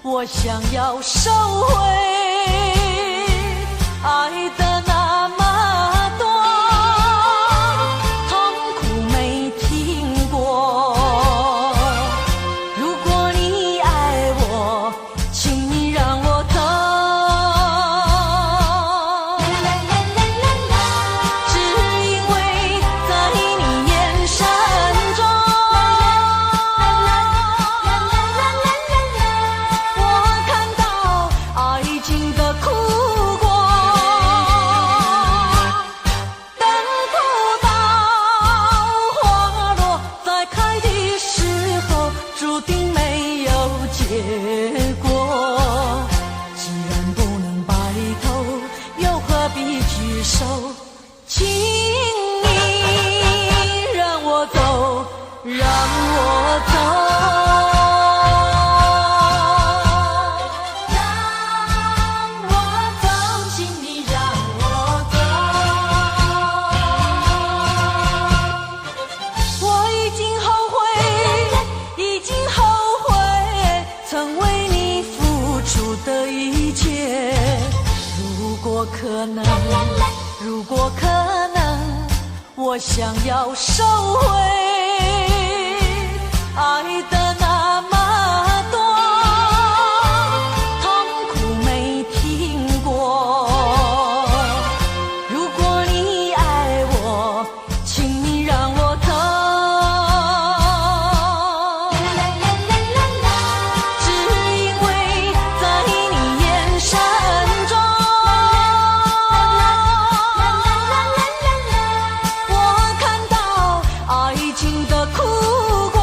我想要收回爱的那么多，痛苦没听过。如果你爱我，请你让我走。只因为在你眼神中，我看到爱情的苦果。等不到花落再开的时候，注定没有结果。既然不能白头，又何必举手？请你让我走，让我走，让我走，请你让我走。我已经后悔，已经后悔，曾为你付出的一切。如果可能，如果可能，我想要收回爱的那么多，痛苦没听过。如果你爱我，请你让我走。只因为在你眼神中，我看到爱情的苦果。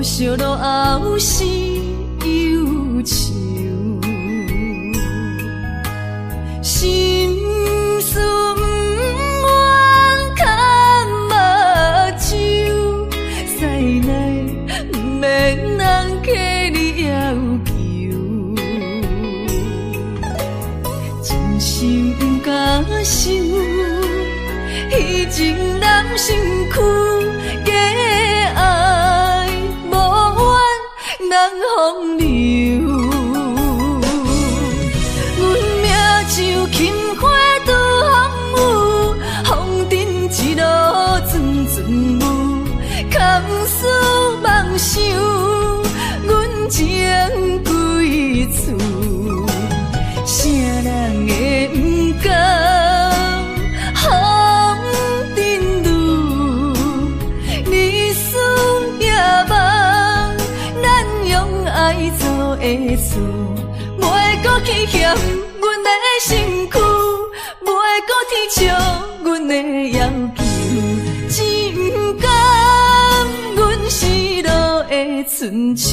惜落后是忧愁，心事不愿牵目睭，使来不免人客你要求，真心不敢想，彼情难身躯。风流，阮命像轻花拄风雨，风尘一路阵阵雾，空思梦想，阮情归厝，啥人会不甘风尘路，日思夜梦。爱做的事，袂搁去嫌阮的身躯，袂搁天笑阮的要求，只不甘阮失落的春秋。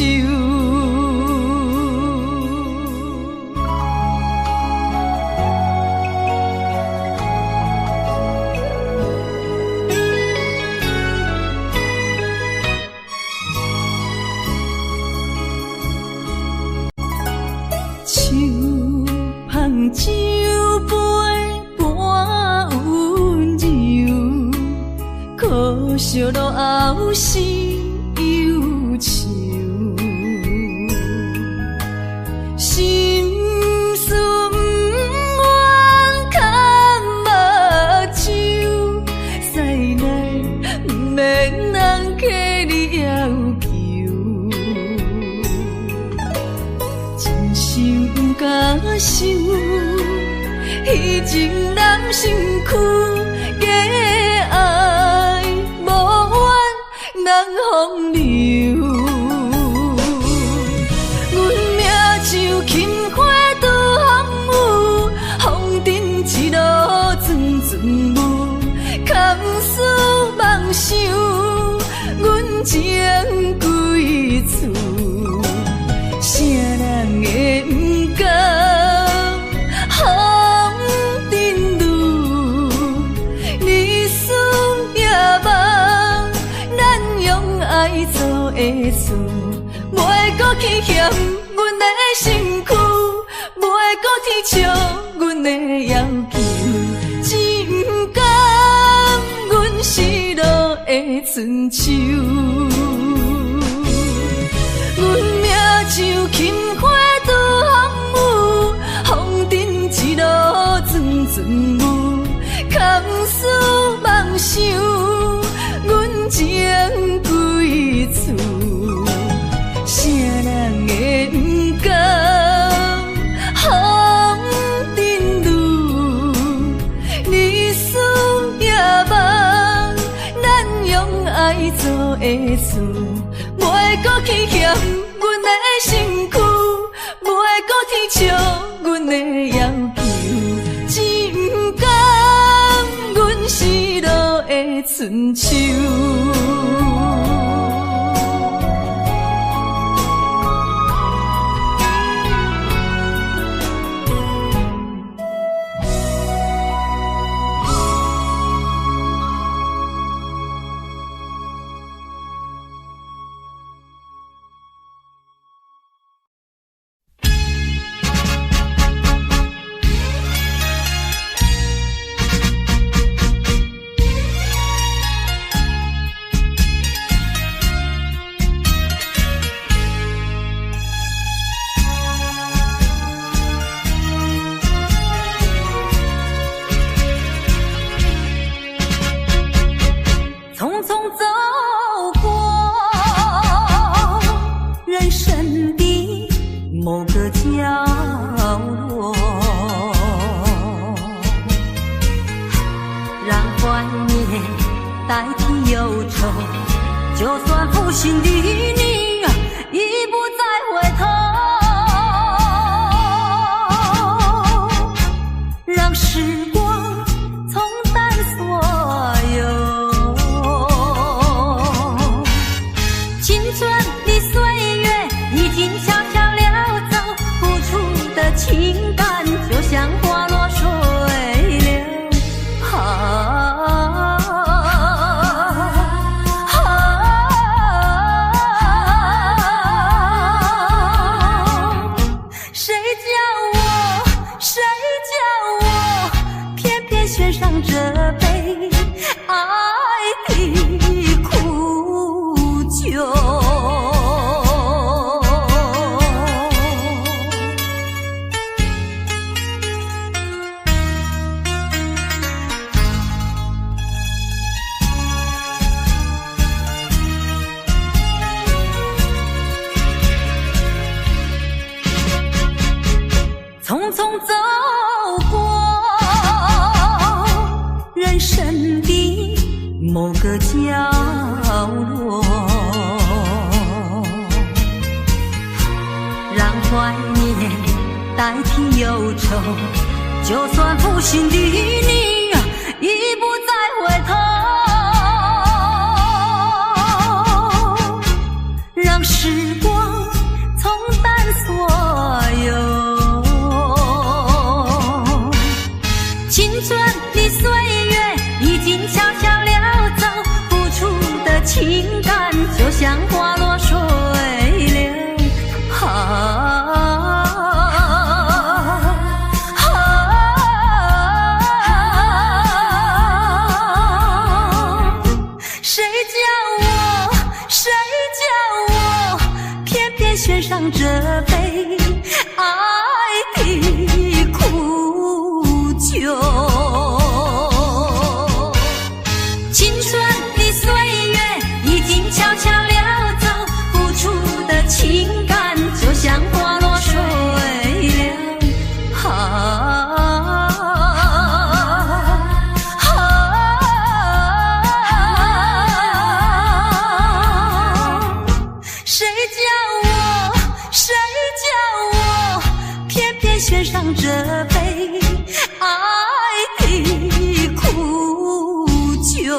酒杯半温柔，可惜落后是忧愁，心事不愿牵目睭，使来不免人客你要求，真心不敢想。彼情难身躯，假爱无缘人风流。阮命像轻花拄风雨，风尘一路阵阵雾，空思梦想，阮情归厝，啥人会不甘？爱做的事，袂搁去嫌阮的身躯，袂搁天笑阮的要求，只不甘阮失落的春秋。阮命像轻花拄风雨，风尘一路阵阵雾，空思梦想，阮情归厝，啥人会不甘风尘路，日思夜梦，咱用爱做的事，袂搁去嫌阮的身躯，袂搁天笑阮的要求，只不甘阮失落的春秋。代替忧愁，就算负心的你已不再回头，让时光冲淡所有青春。的某个角落，让怀念代替忧愁，就算负心的你已不再回头，让时光冲淡所有，青春的岁月已经悄悄溜走，付出的情感就像花落水流。献上这杯爱的苦酒，青春的岁月已经悄悄溜走，付出的情感就像花落水流。献上这杯爱的苦酒。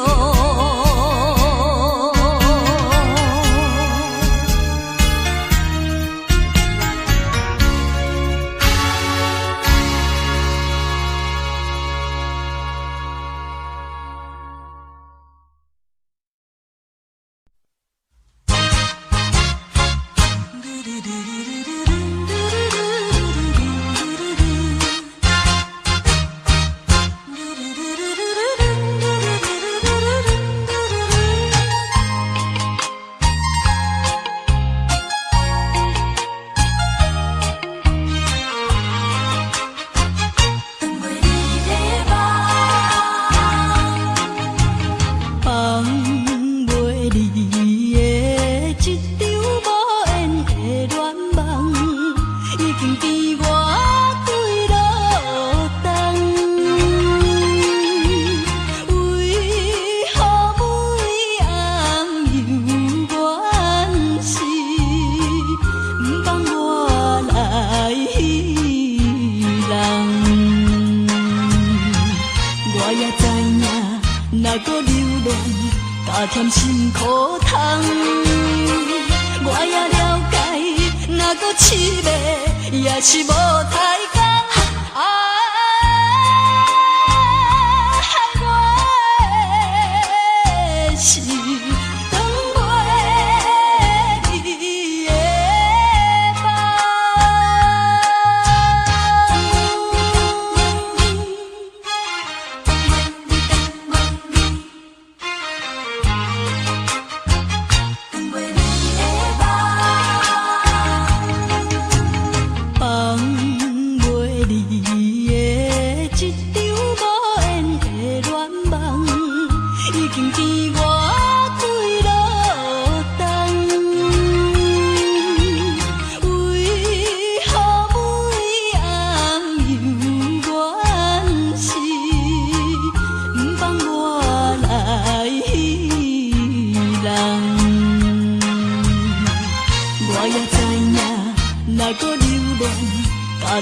添心苦痛，我也了解，若搁凄迷，也是无太工。害我的是长袂离的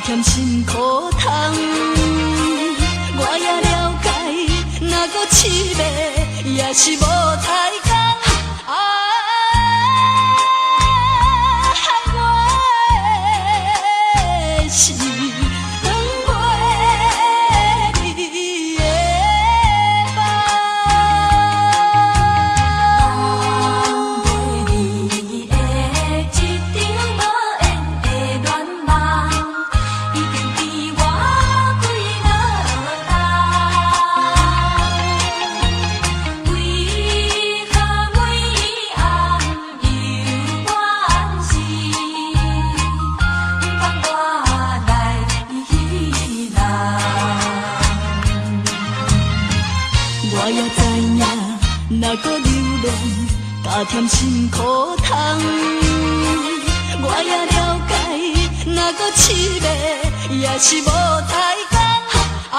添心苦痛，我也了解，若搁凄迷，也是无太工。害我的是长袂离的若搁流浪，加添心苦痛，我也了解，若搁凄迷，也是无太工。害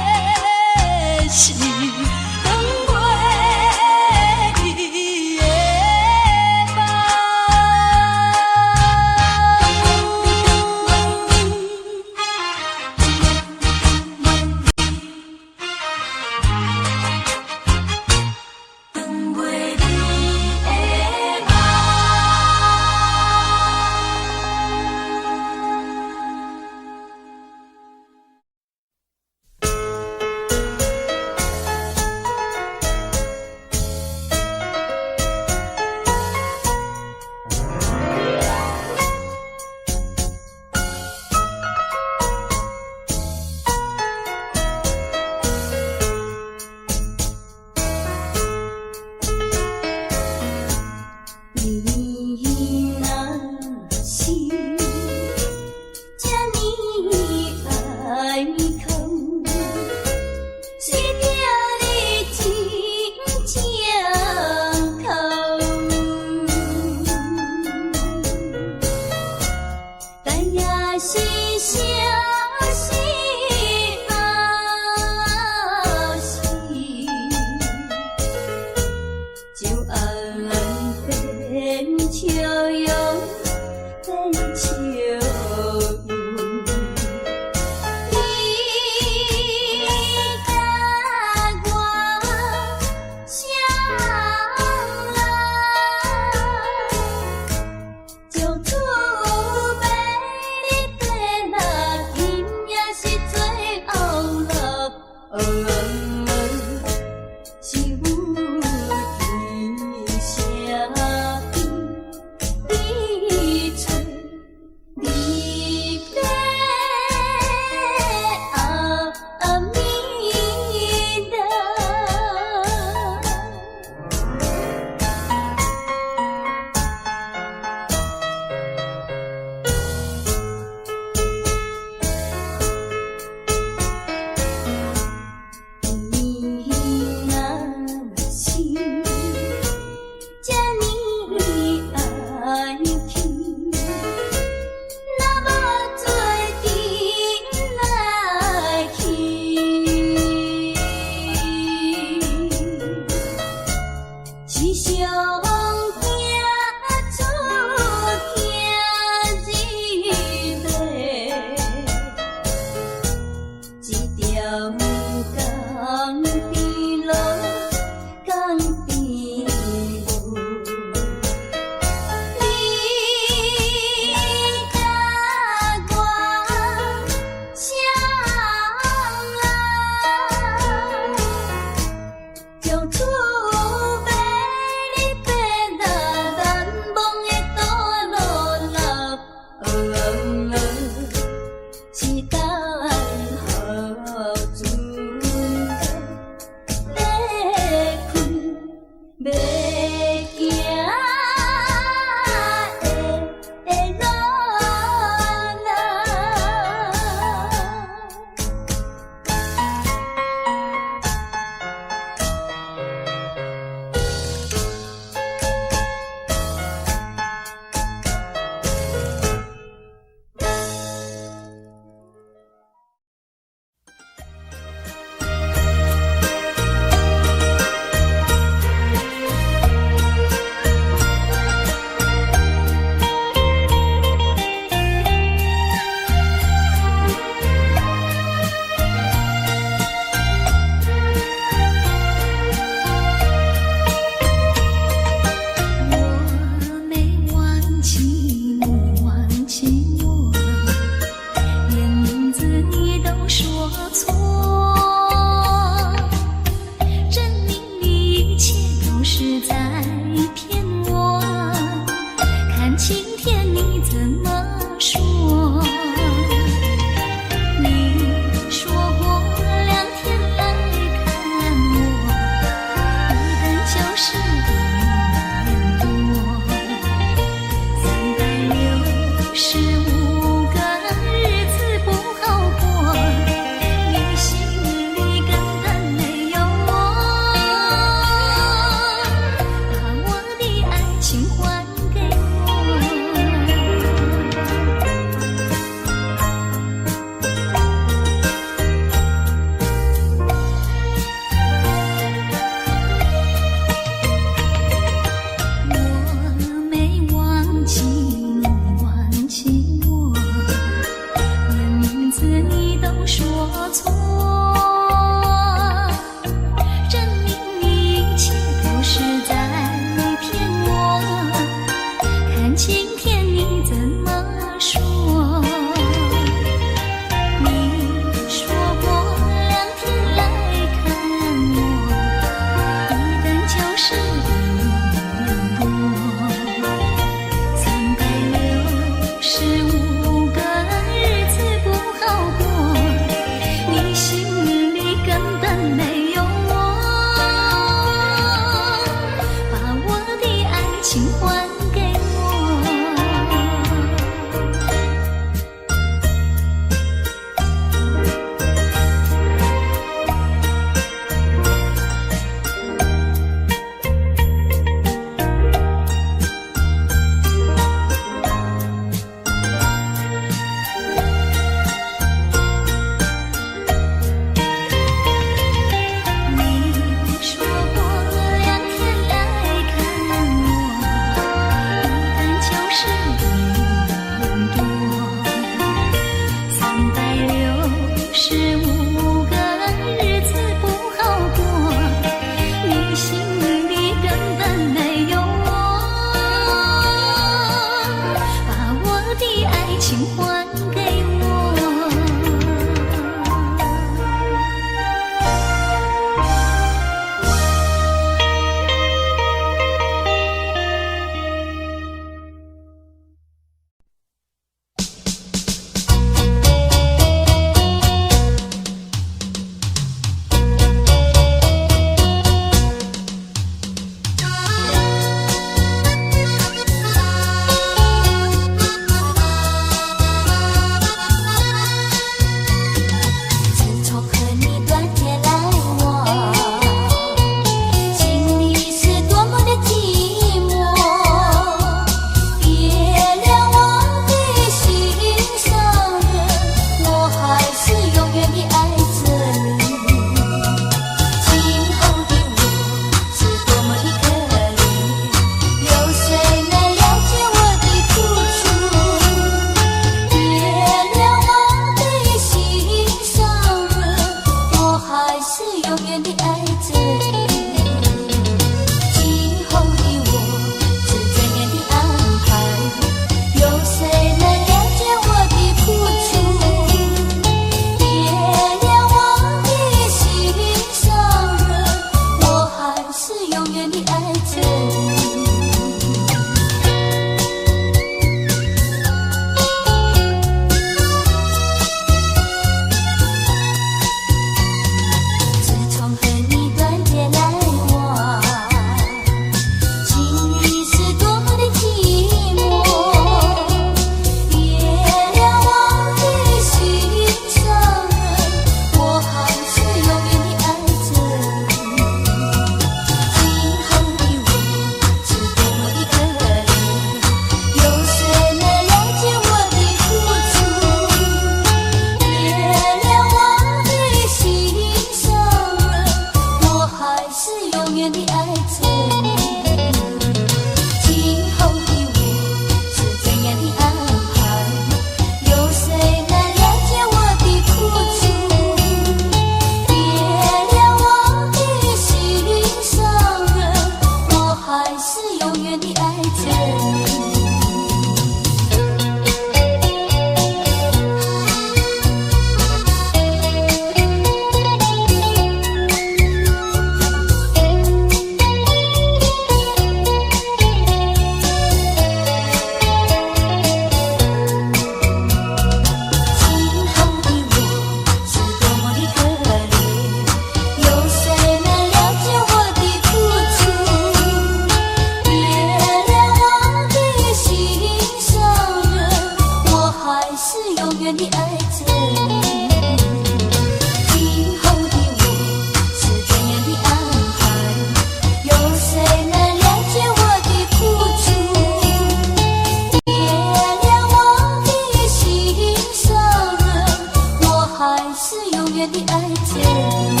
远的爱着你，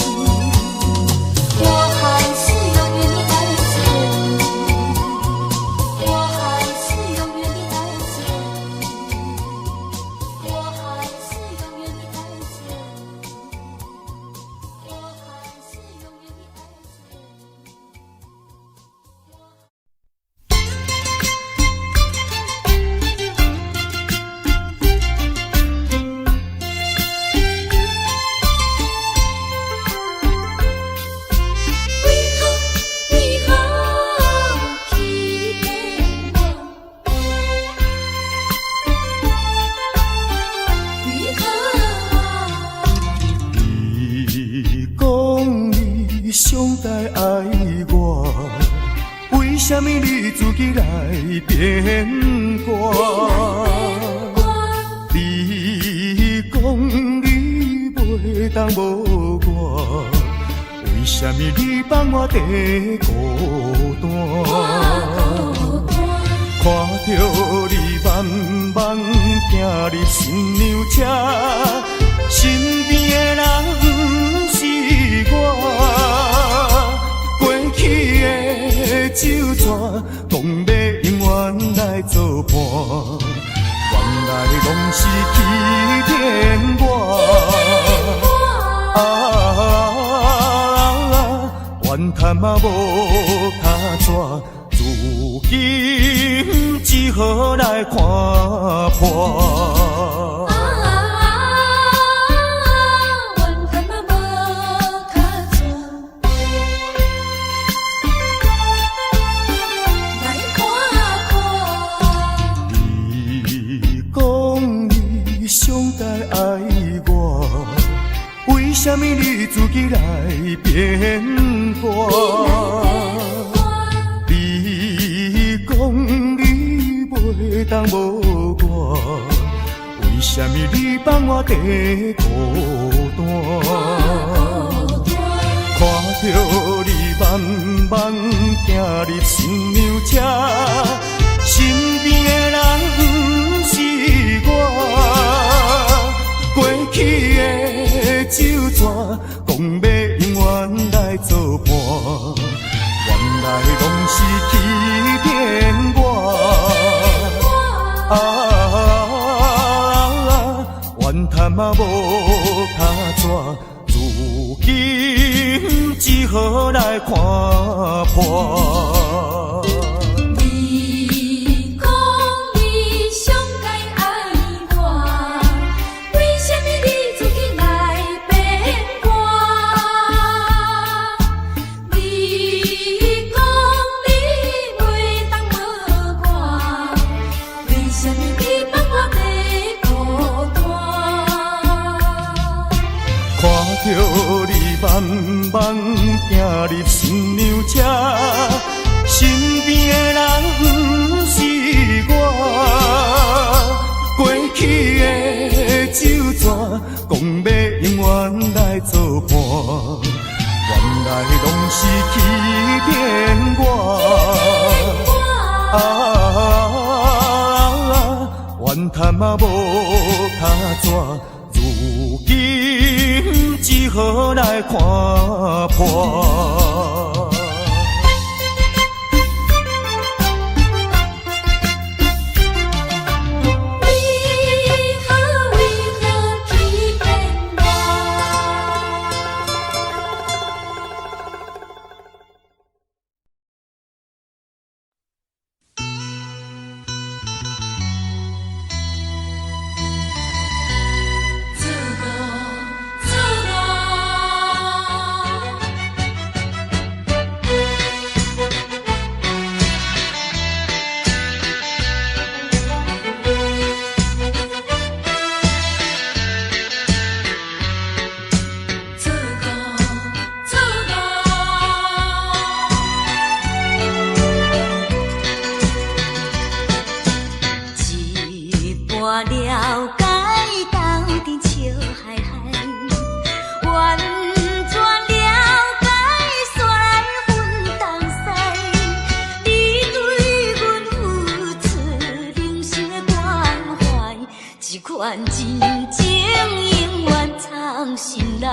我还是永远的爱着你，我还是永远的爱着你，我还是永远的爱着你，我还是永远的爱着你。上该爱我，为什么你自己来变卦？你讲你袂当无我，为什么你放我在孤单？看着你慢慢行入新娘车，身边的人不是我。过去的酒泉，讲要永远来作伴，原来拢是欺骗我。怨叹嘛无卡纸，如今只好来看破。为什么你自己来变卦？你讲你袂当无我，为什么你放我在孤单？看着你慢慢行入新娘车，身边的人不是我。过去的酒泉，讲要永远来作伴，原来拢是欺骗我。怨叹嘛无卡纸，如今只好来看破。看着你慢慢行入新娘车，身边的人不是我。过去的酒泉，讲要永远来作伴，原来拢是欺骗我。怨叹嘛无卡纸，如今只好来看破。了解斗阵笑嗨嗨，完全了解煞来分东西。你对阮付出人生的关怀，这款真情永远藏心内。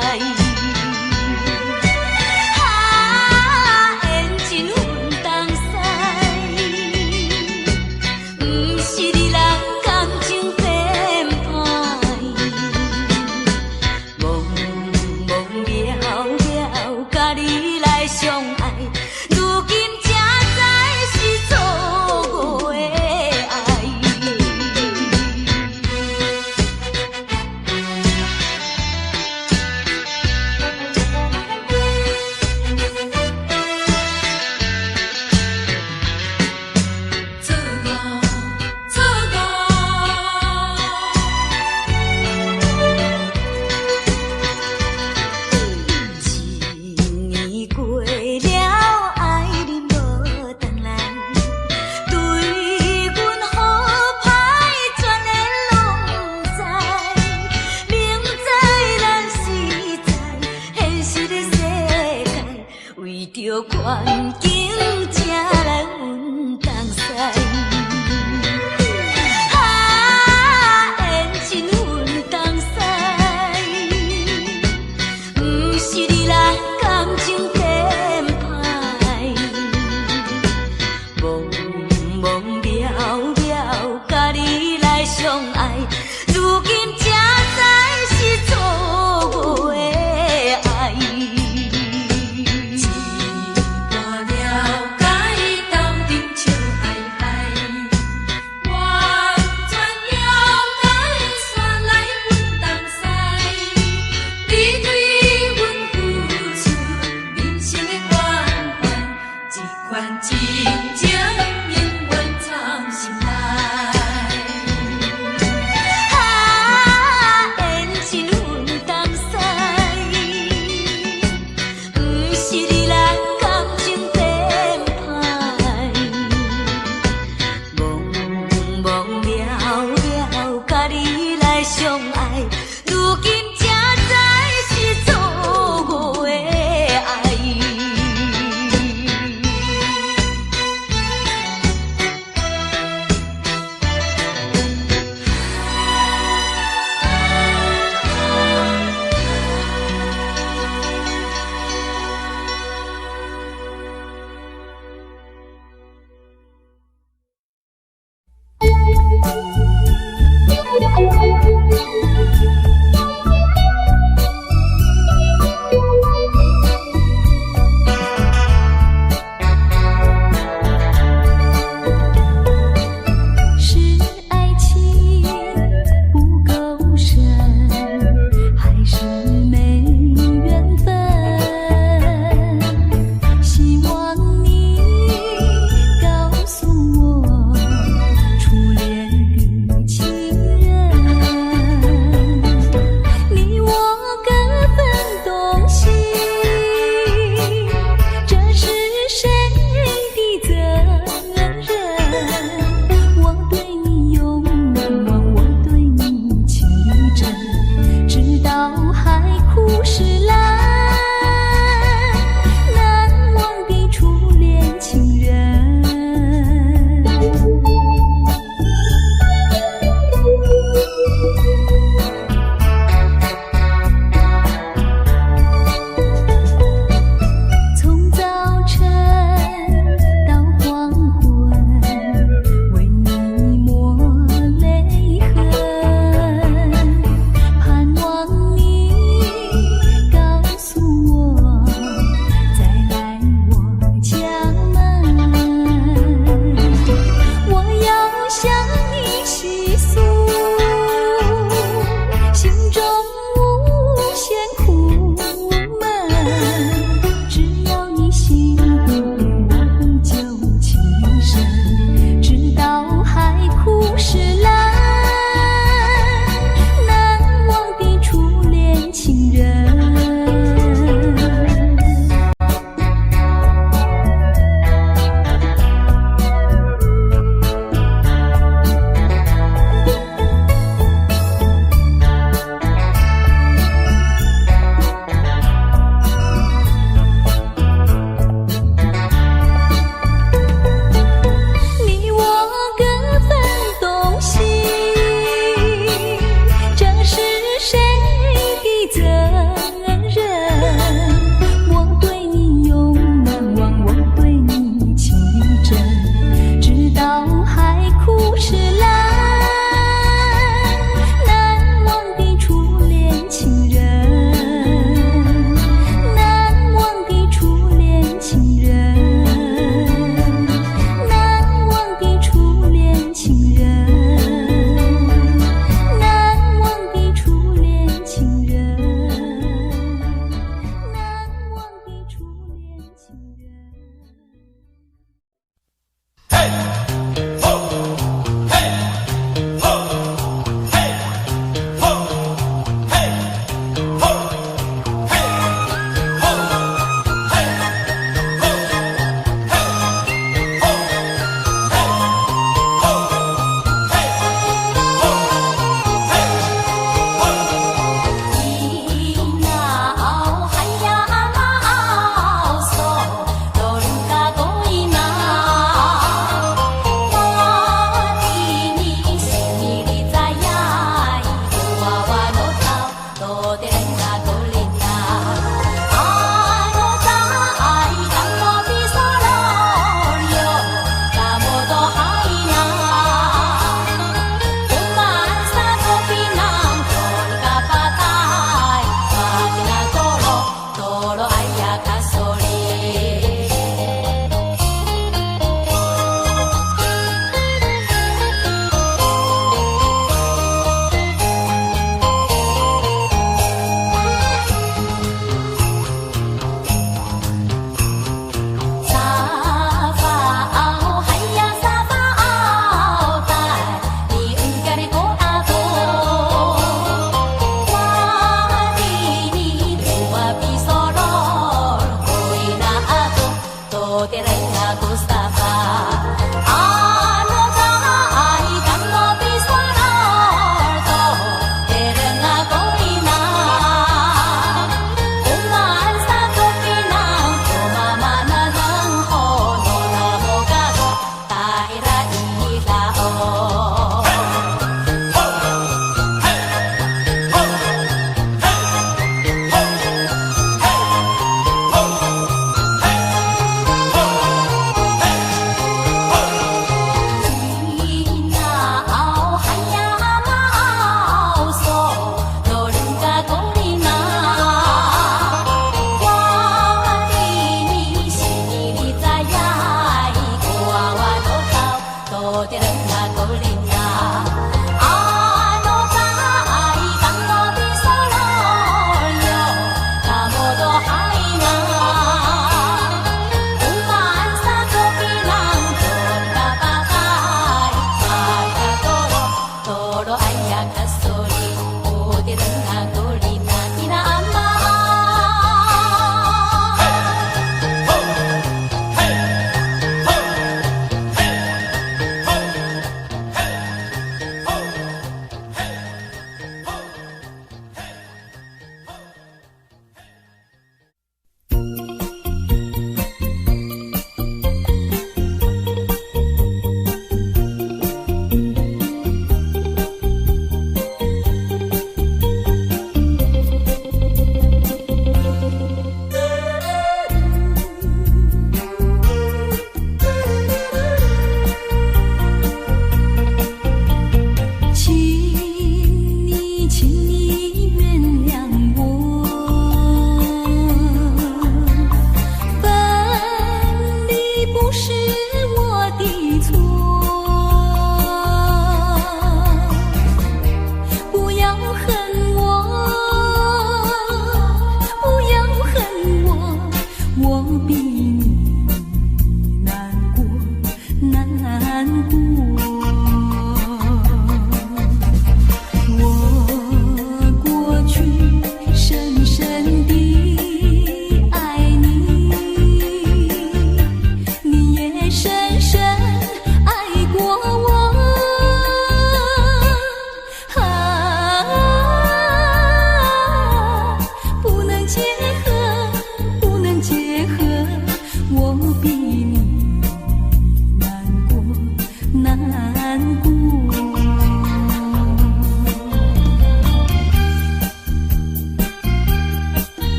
环境才来阮东西。缘深阮东西，不是你人感情变歹，茫茫渺渺，甲你来相爱，如今才知是错误的爱。一半了。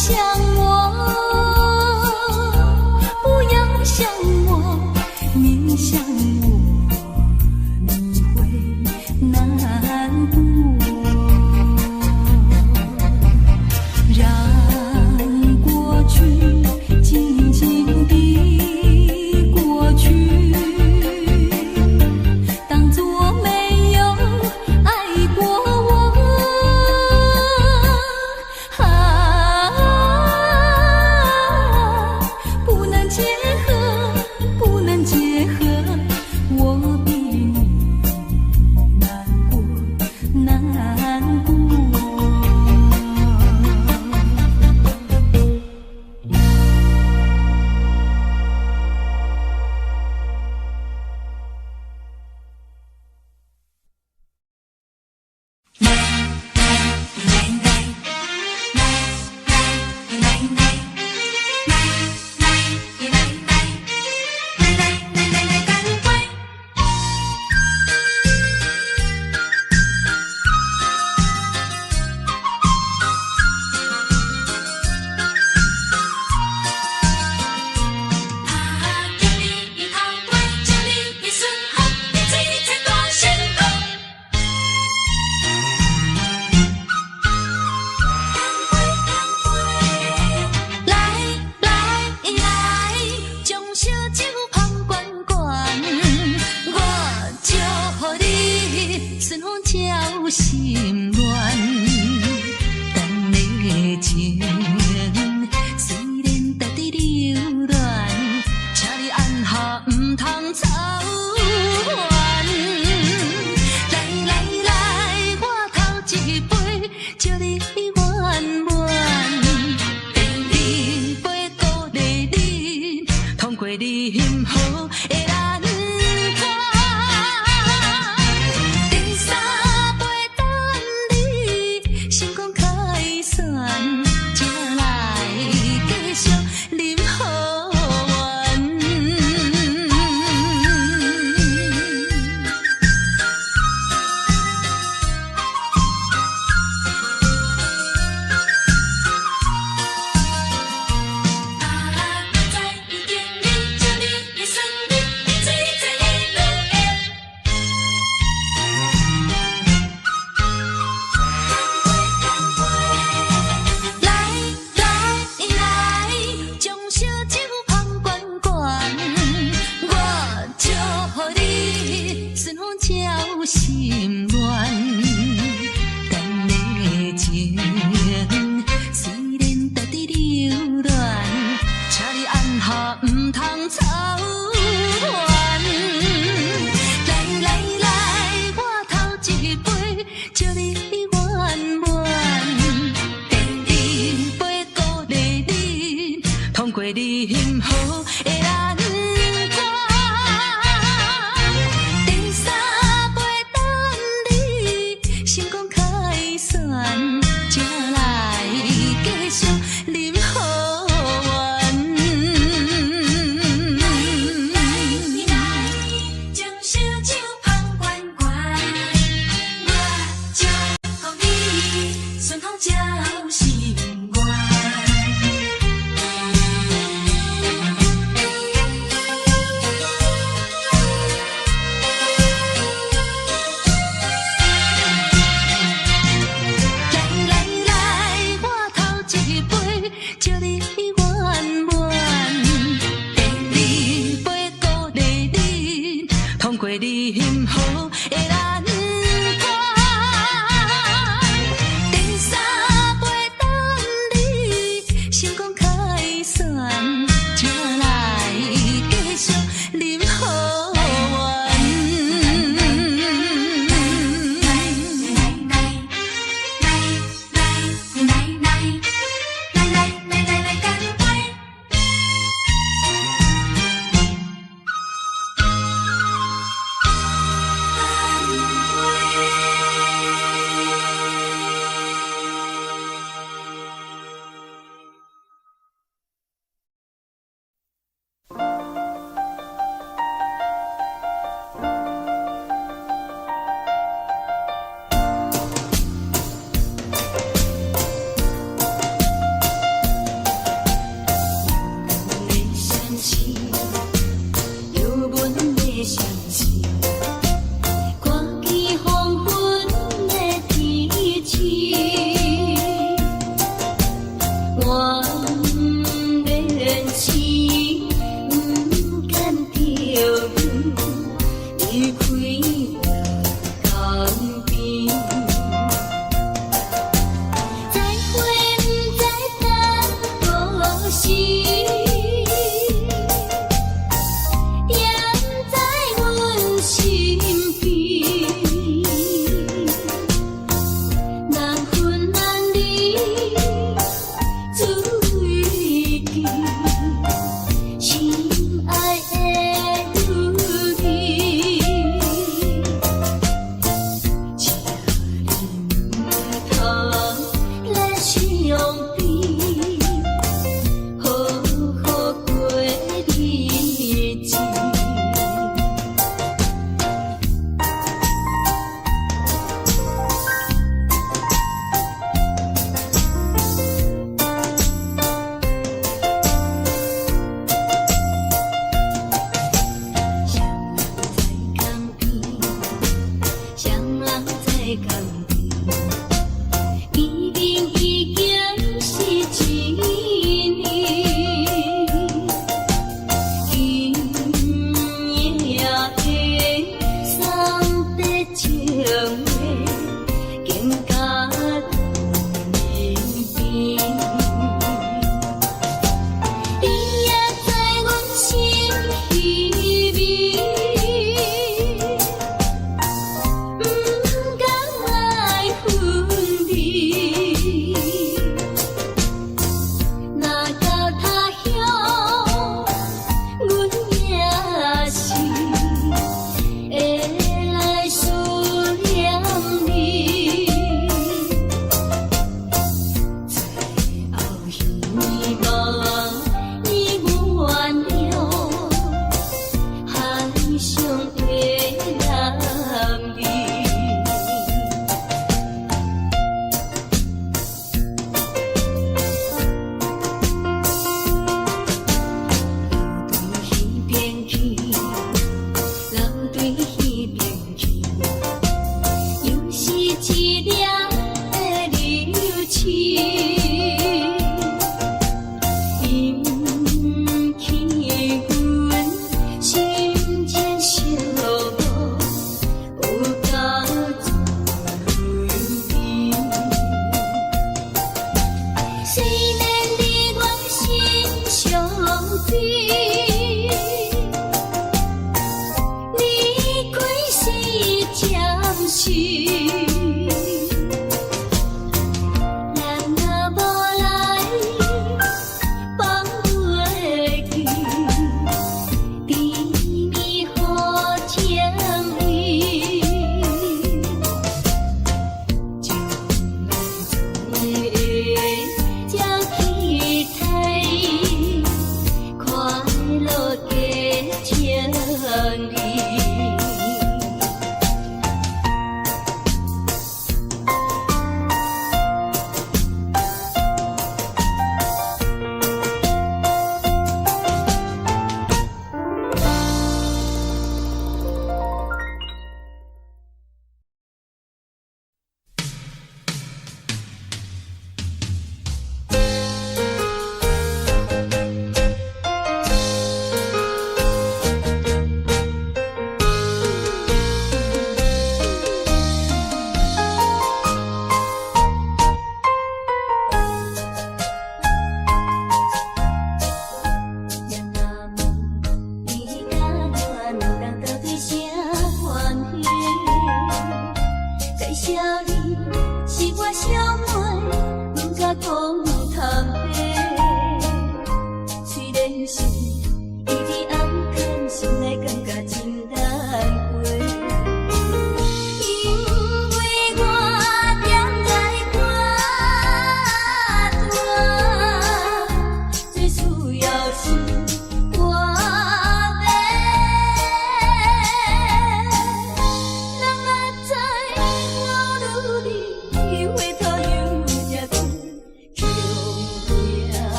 想我，不要想我，你想我，你会难过。让过去静静地过去，当作没有爱过我。不能结合，不能结合，我比你难过，难过。心乱，等的情虽然在伫流乱，请你按下唔通操烦。来来来，我头一杯，祝你圆满。第二杯鼓励你，通过你幸福的难关。心乱，等的情虽然在伫流乱，请你按下唔通操烦。来来来，我头一杯，祝你圆满。第二杯鼓励你，通过你幸福的难关。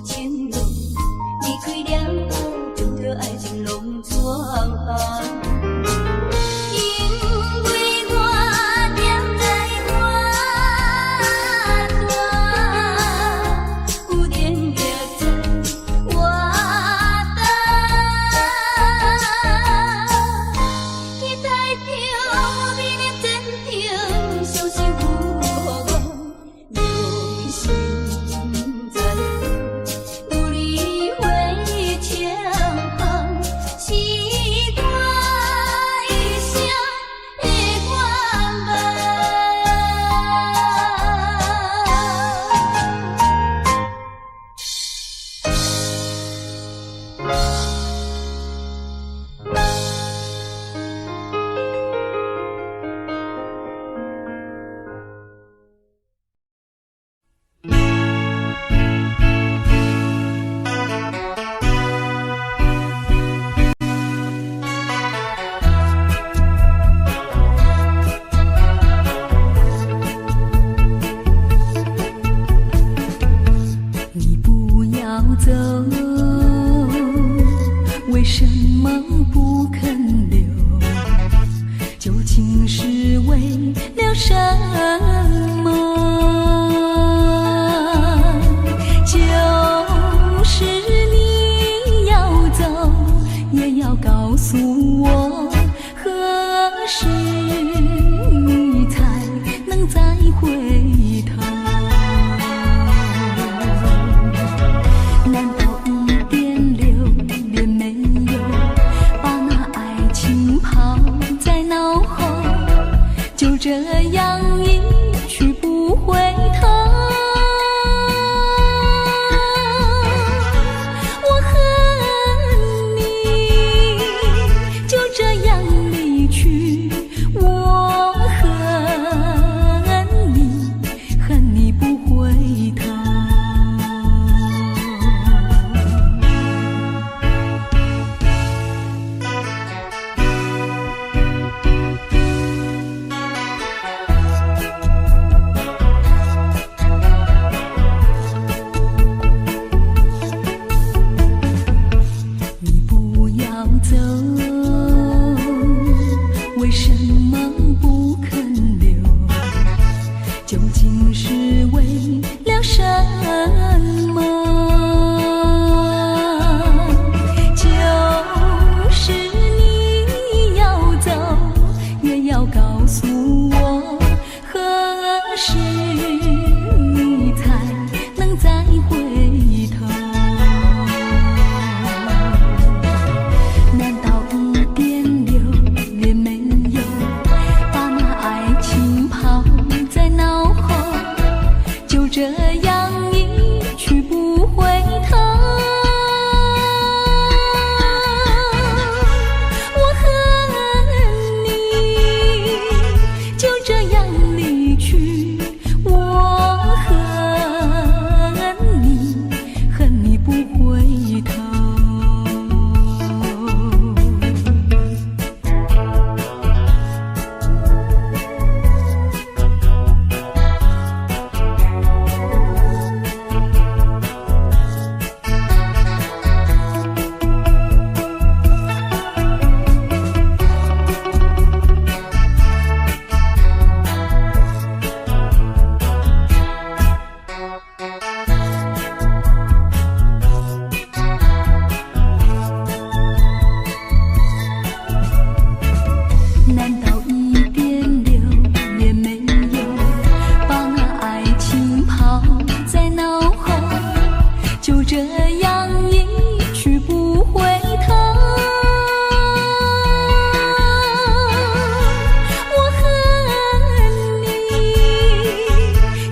情路，离开了后，将这爱情拢全放。为什么不肯留？究竟是为了什么？就是你要走，也要告诉我，何时你才能再回头？难道一点留恋没有，把那爱情抛在脑后，就这样一去不回头？我恨你，就这样离去，我恨你，恨你不回头。走，为什么不肯留？究竟是为了什么？就是你要走，也要告诉我，何时你才能再回头？这样一去不回头，我恨你，就这样离去，我恨你，恨你不回头。难道一点留恋没有，把那爱情抛在脑后，就这样一去不回头？我恨你，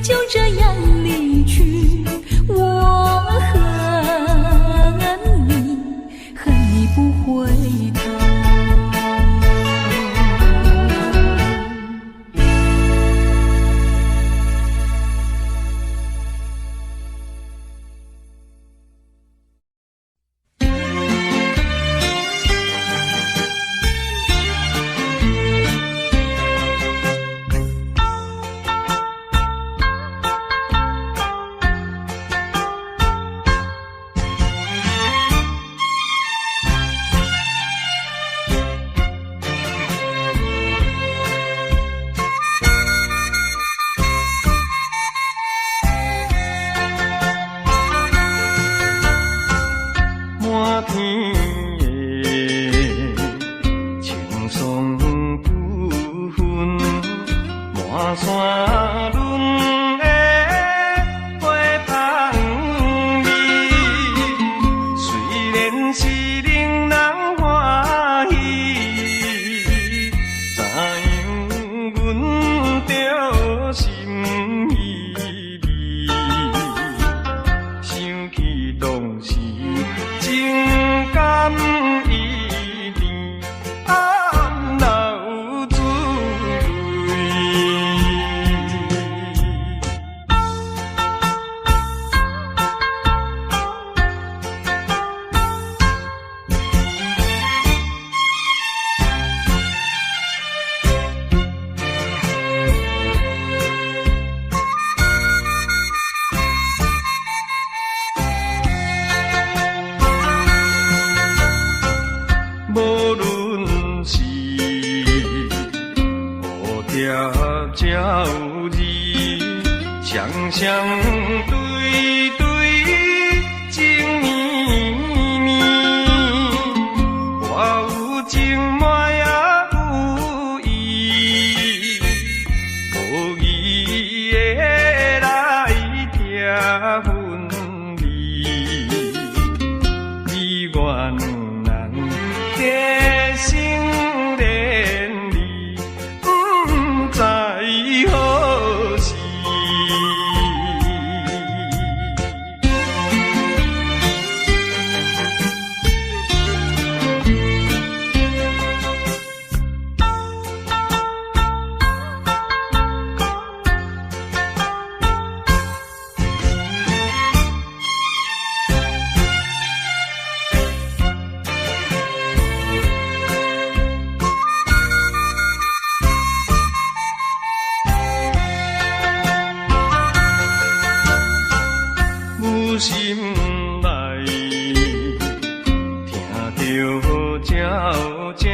就这样离去，我恨你，恨你不回头。当时情感依恋，暗流珠泪。无论是蝴蝶才有你，双双对对情绵绵，我有情满也有意，无意的来听分离，你我两人。加心连理，不知何时。心内听着鸟声，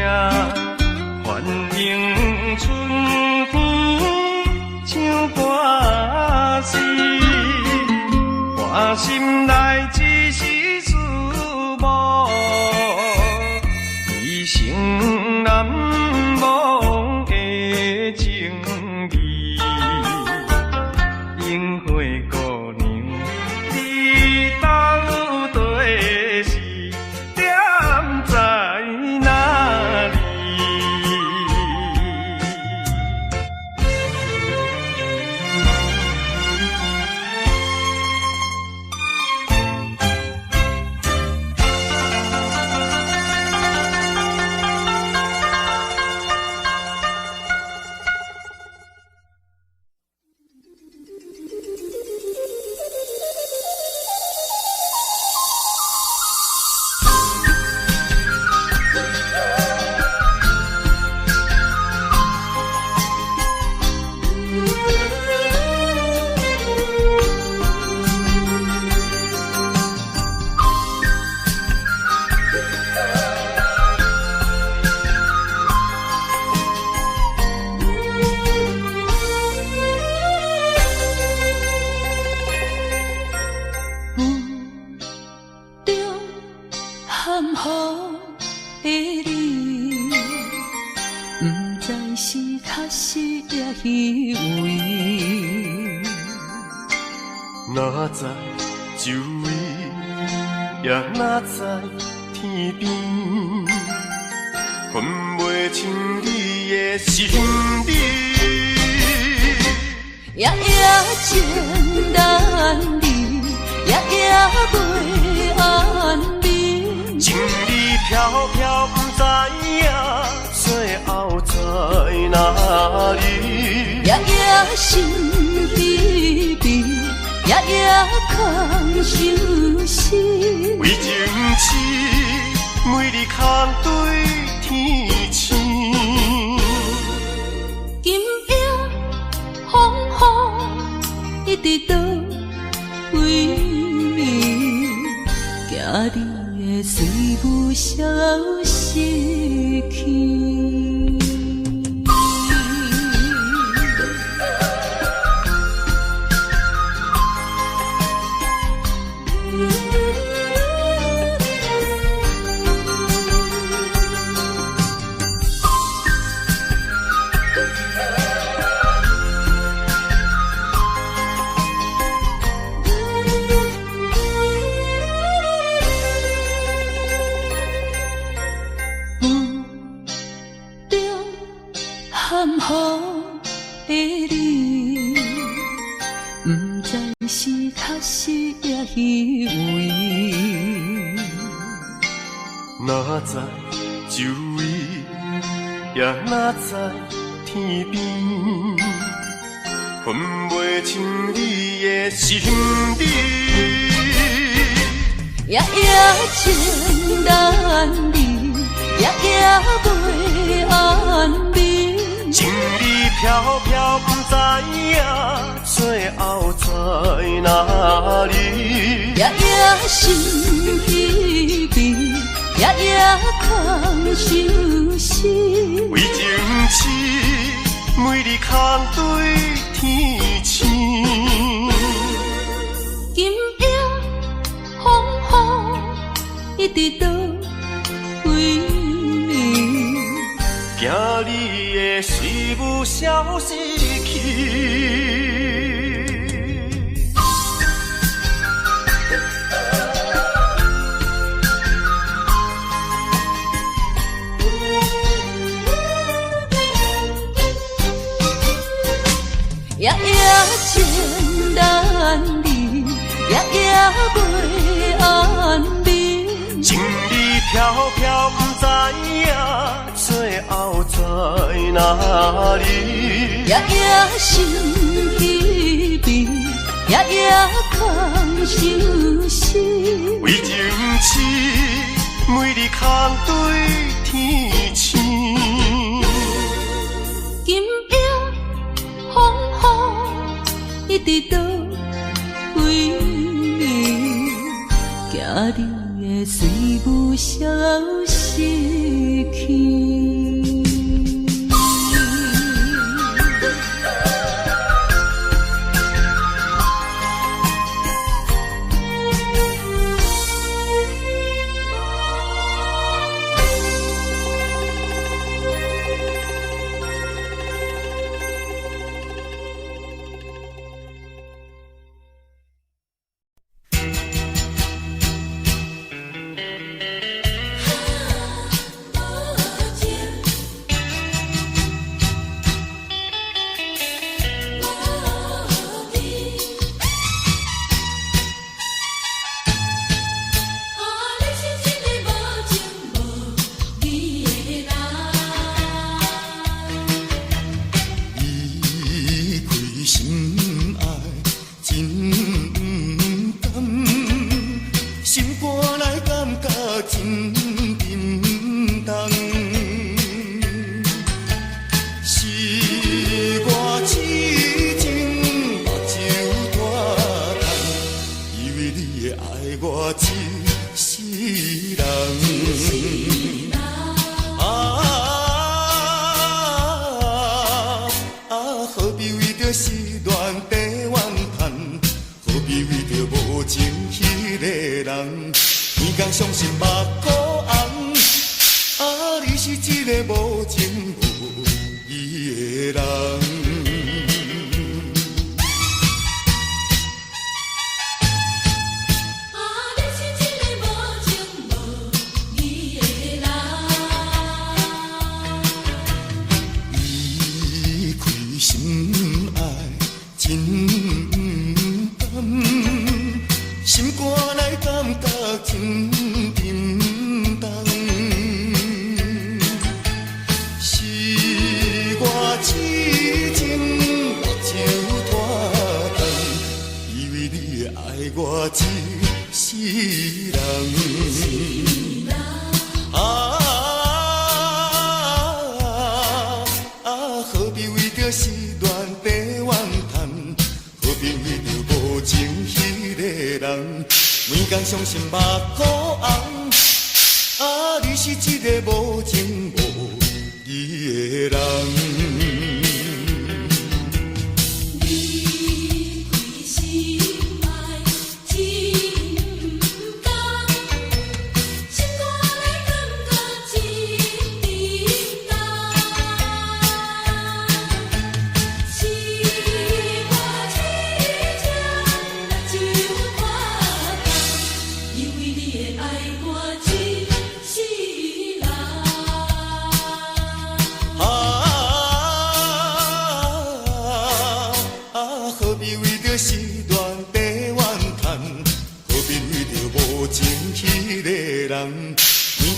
欢迎春天唱歌诗，我心内只是思慕，一生难忘的情义，樱花姑娘。到底是点在哪里？哪知周围，也哪知天边，分袂清你的心理。夜夜情难离，夜夜袂安眠。情意飘飘，不知影最后在哪里。夜夜心悲悲。夜夜空相思，为情痴，每日空对天星。今夜风雨一直倒位，惊你的随舞消失去。哪知周围，也哪知天边，分袂清你的心理。夜夜情难离，夜夜袂安眠。情理飘飘，不知影最后在哪里。夜夜心稀微，夜夜空相思。为情痴，每日空对天星。今夜风雨一直倒位，惊你的随无消失去。夜夜情难离，夜夜袂安眠。情理飘飘，不知影最后在哪里。夜夜心稀微，夜夜空相思。为情痴，每日空对天星。今夜风雨一直倒位，惊你的随无消失去。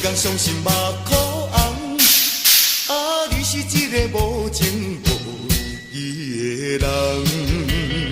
天伤心目眶红，啊，你是一个无情无义的人。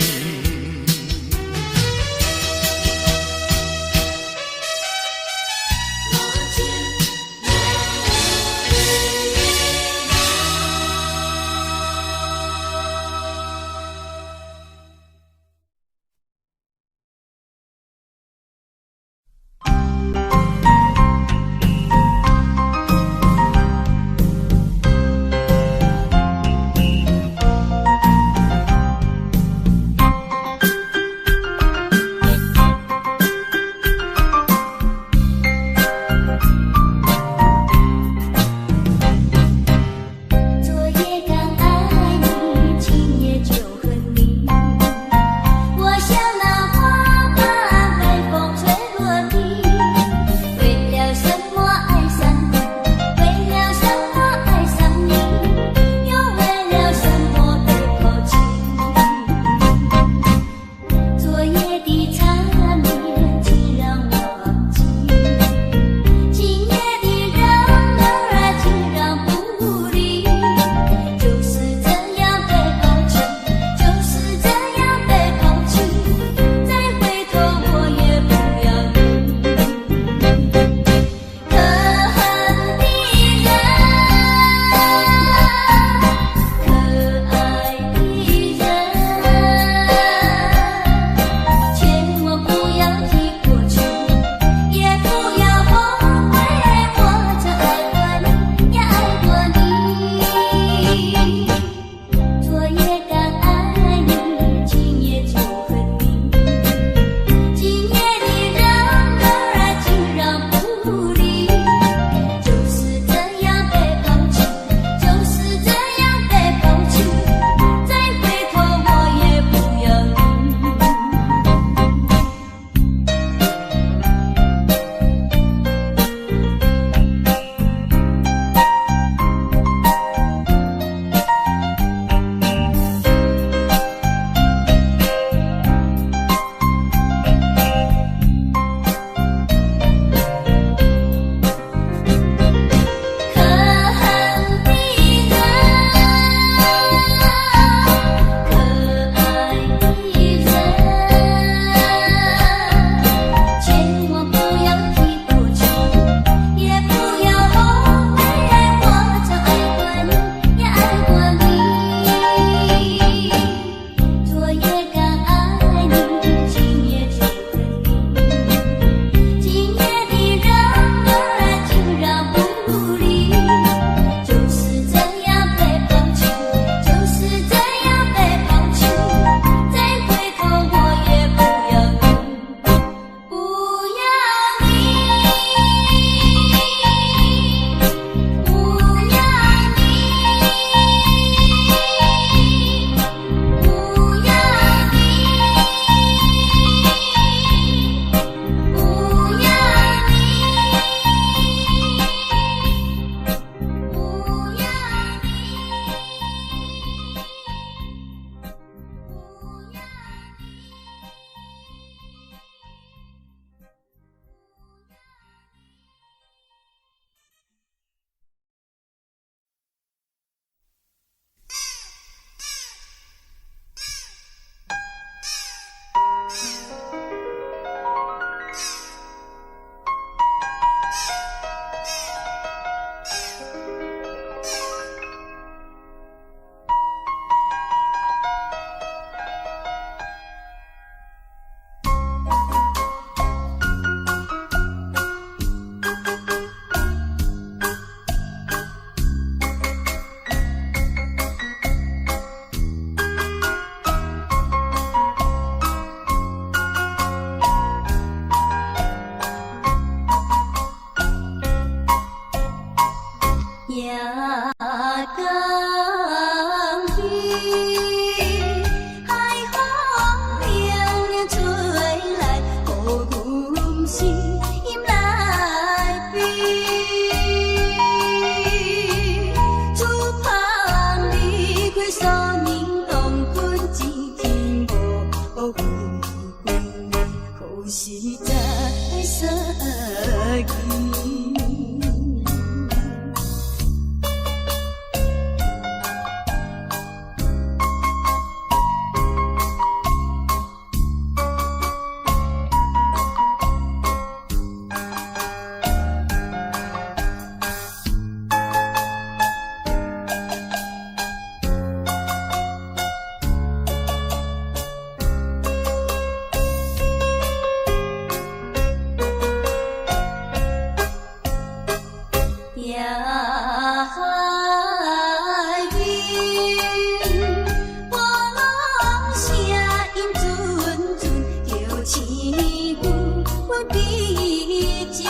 情，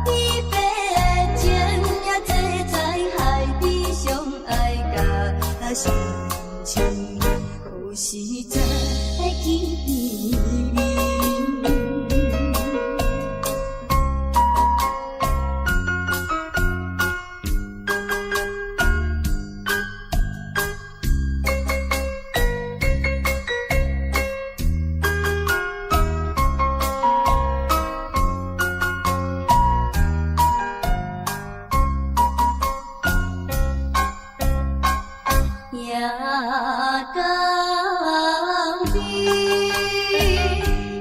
离别情也坐在海边上爱甲相亲，何时才会见面？夜江边，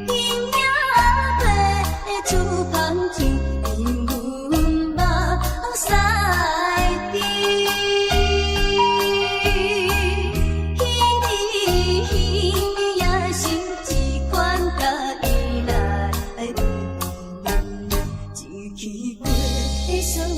阴影白厝芳香，因阮目屎滴。彼年彼年也是一款甲伊来袂面，一去过的少年。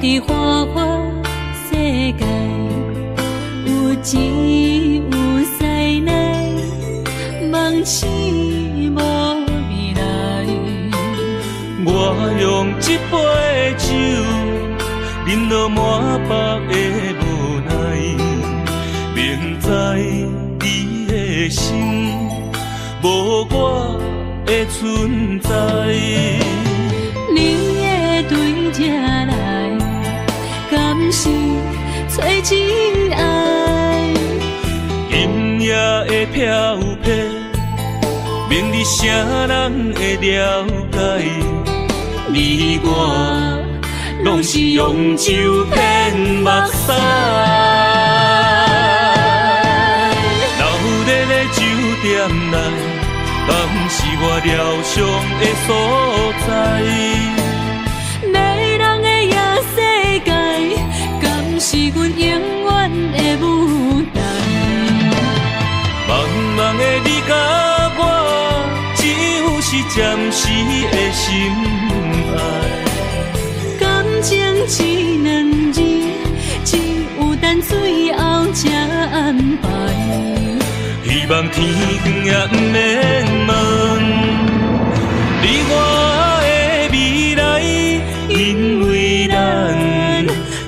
伫花花世界，有钱有势内，梦醒无未来。我用一杯酒，饮落满腹的无奈，明知你的心无我的存在。你的对这来，敢是找真爱？阴夜的飘泊，明日啥人会了解？你我拢是用酒骗目屎，流热的酒店内，敢是我疗伤的所在？迷人的夜世界，敢是阮永远的舞台？茫茫的你甲我，只有是暂时的心爱。感情只两字，只有等最后才安排。希望天光也不免问，你我的未来，因为咱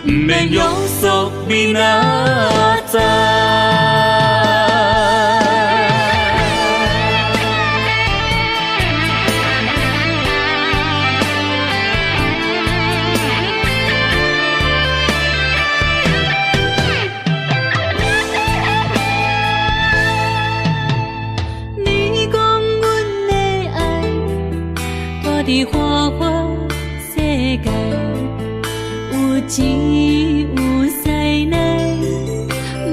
不免约束明仔载。伫花花世界，有钱有势内，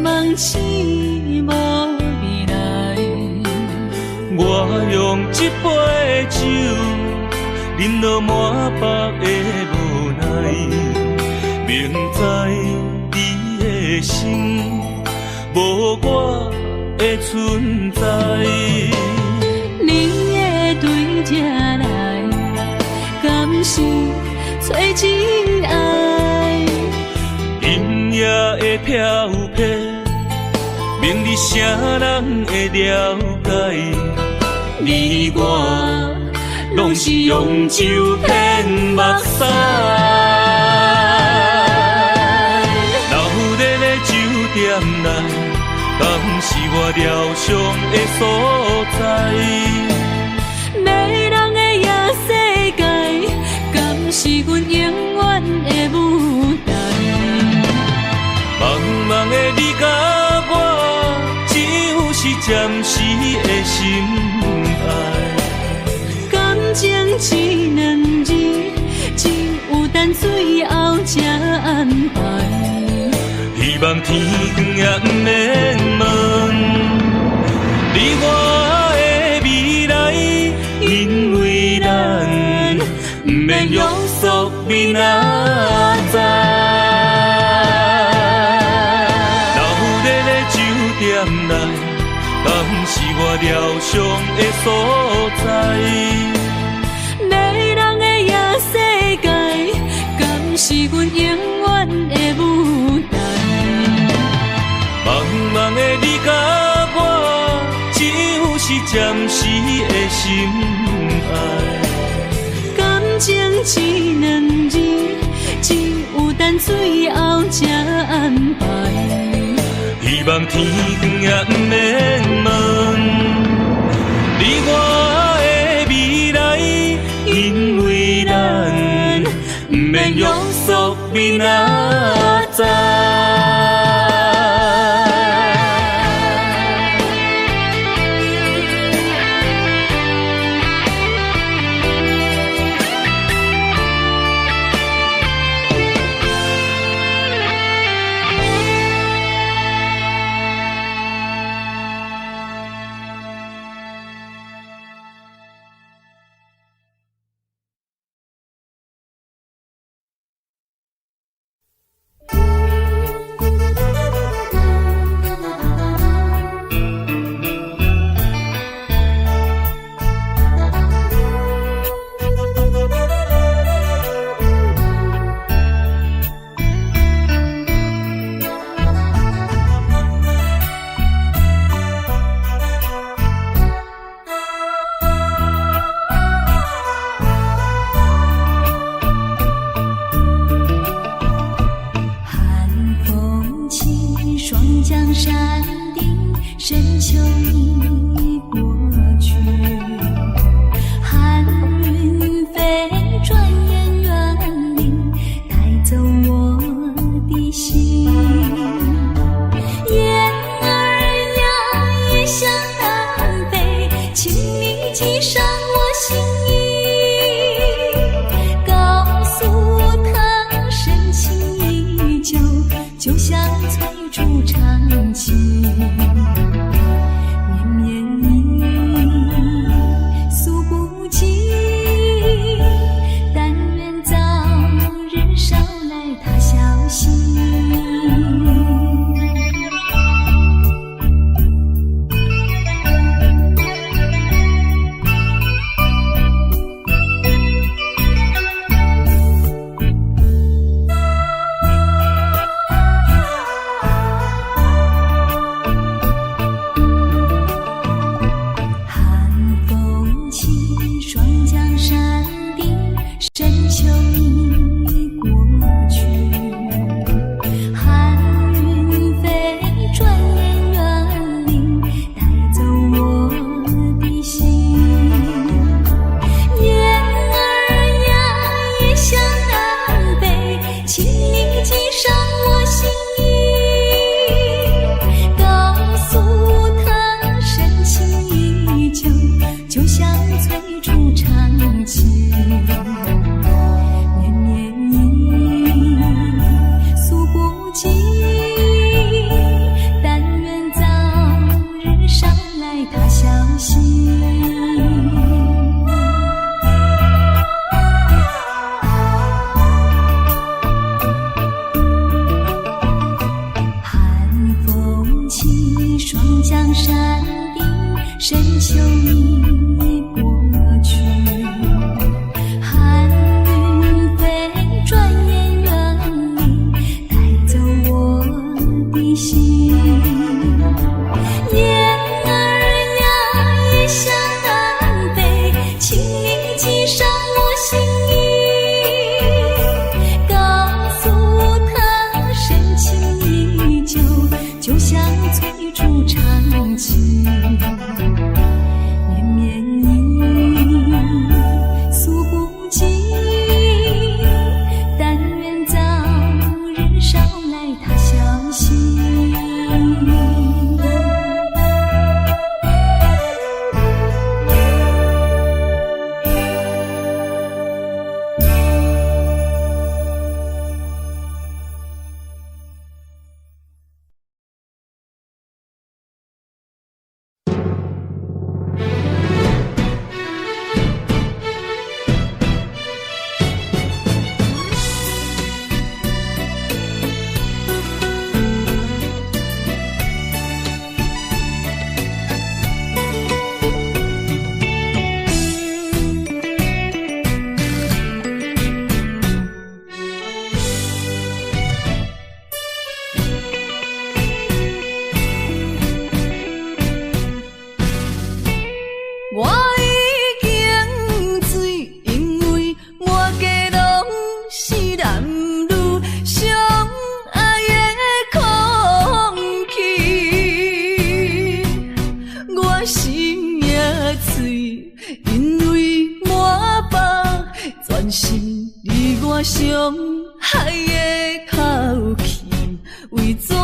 梦醒无未来。我用一杯酒，饮落满腹的无奈，明知你的心无我的存在。你的对这来，敢是找真爱？阴夜的飘泊，明日啥人会了解？你我拢是用酒骗目屎，流热的酒店内，敢是我疗伤的所在？迷人的夜世界，敢是是阮永远的舞台。茫茫的你甲我，只有是暂时的心爱。感情一两字，只有等最后才安排。希望天光也不免问，你我的未来，因为咱不免约束明仔载。老日的酒店内，敢是我疗伤的所在？迷人的夜世界，敢是阮永远的舞台？茫茫的你甲我，只有是暂时的心爱。感情一两字，只有等最后才安排。希望天光也不免问，你我的未来，因为咱不免约束明仔载。上海的口气，为怎样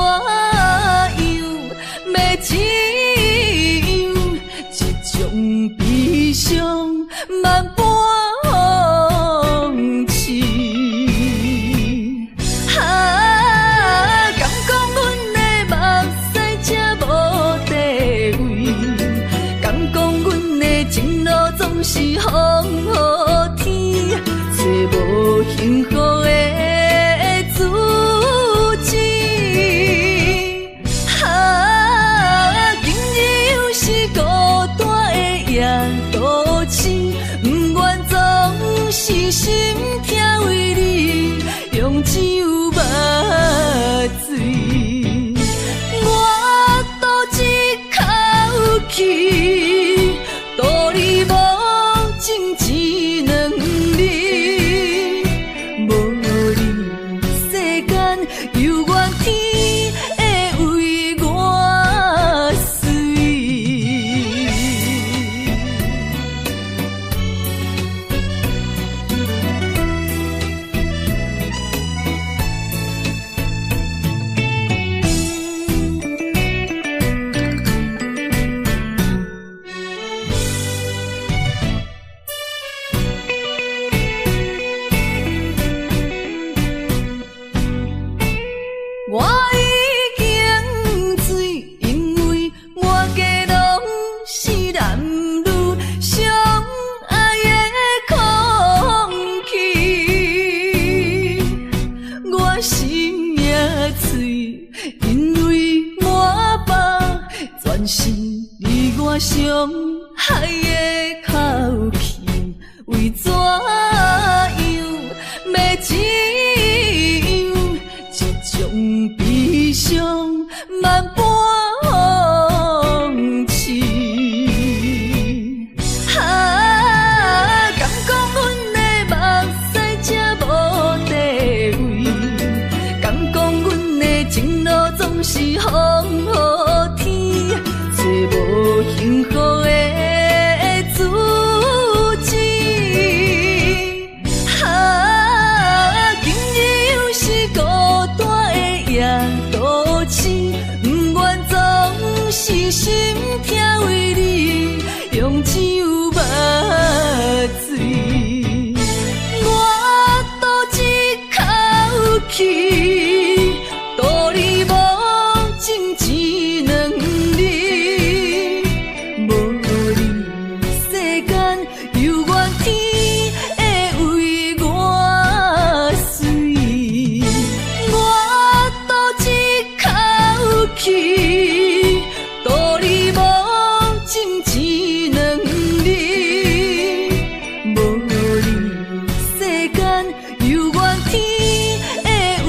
要怎样，这种悲伤万般放弃。敢讲阮的目屎才无地位，敢讲阮的情路总是风雨天，找无幸福的自己。今日又是孤单的夜都市，不愿总是心痛为你用只有目水。我赌一口气，赌你无情一两日，无你世间犹原天会为我碎。我已经醉，因为满街拢是男女相爱的空气。我心也碎，因为满腹全是你我相爱的口气，为怎样要怎样，这种悲伤万般放弃。敢讲阮的目屎才无地位，敢讲阮的情路总是风雨天，找无幸福的自己。今日又是孤单的夜都市，不愿总是心痛为你用只有目水。我赌一口气，赌你无情一两日，无你世间犹原天会为我碎。我赌一口气，赌你无情一两日，无你世间犹原天会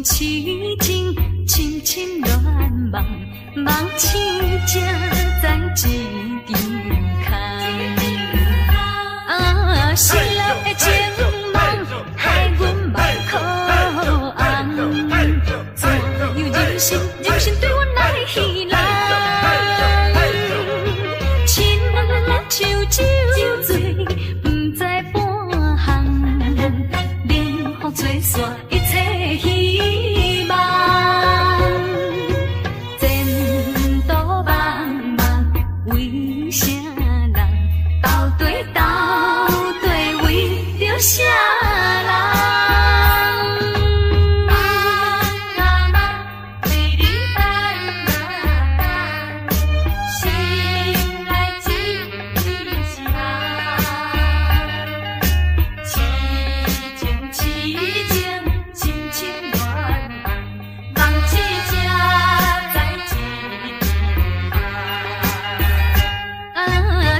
情凄情，亲亲乱梦，梦醒才在一场空。啊，失落的情梦，害阮目眶红。怎样人生，人生对阮来戏弄？亲像酒醉，不知半项，冷风吹散一切希望。前途茫茫，为啥人？到底为着啥人？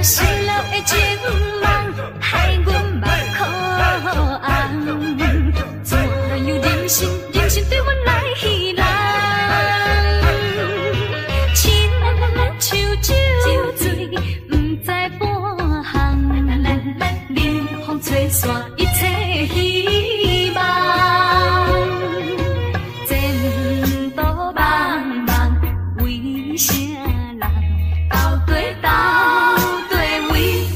失落的情梦，害阮目眶红。怎样人生，人生对阮来戏弄？亲像酒醉，不知半项，冷风吹散一切希望。前途茫茫，为啥人？到底为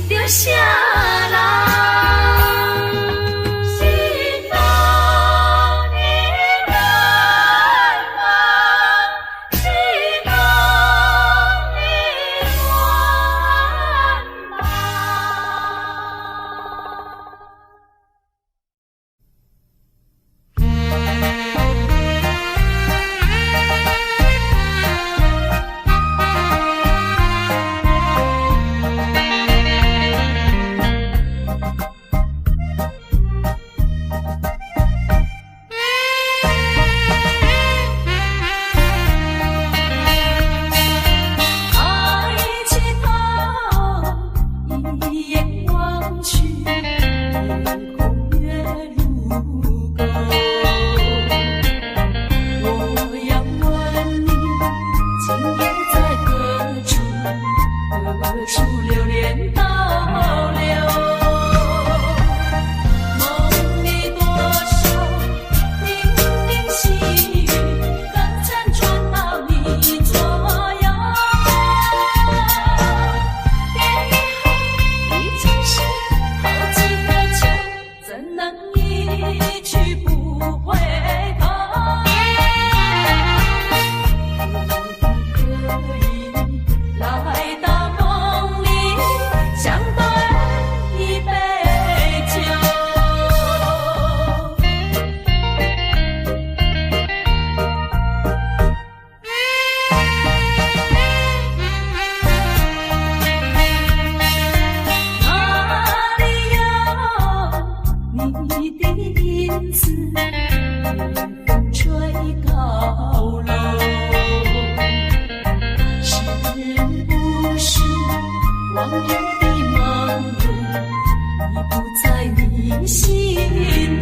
着啥人？心中的愿望，心中的愿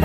望。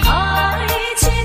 爱情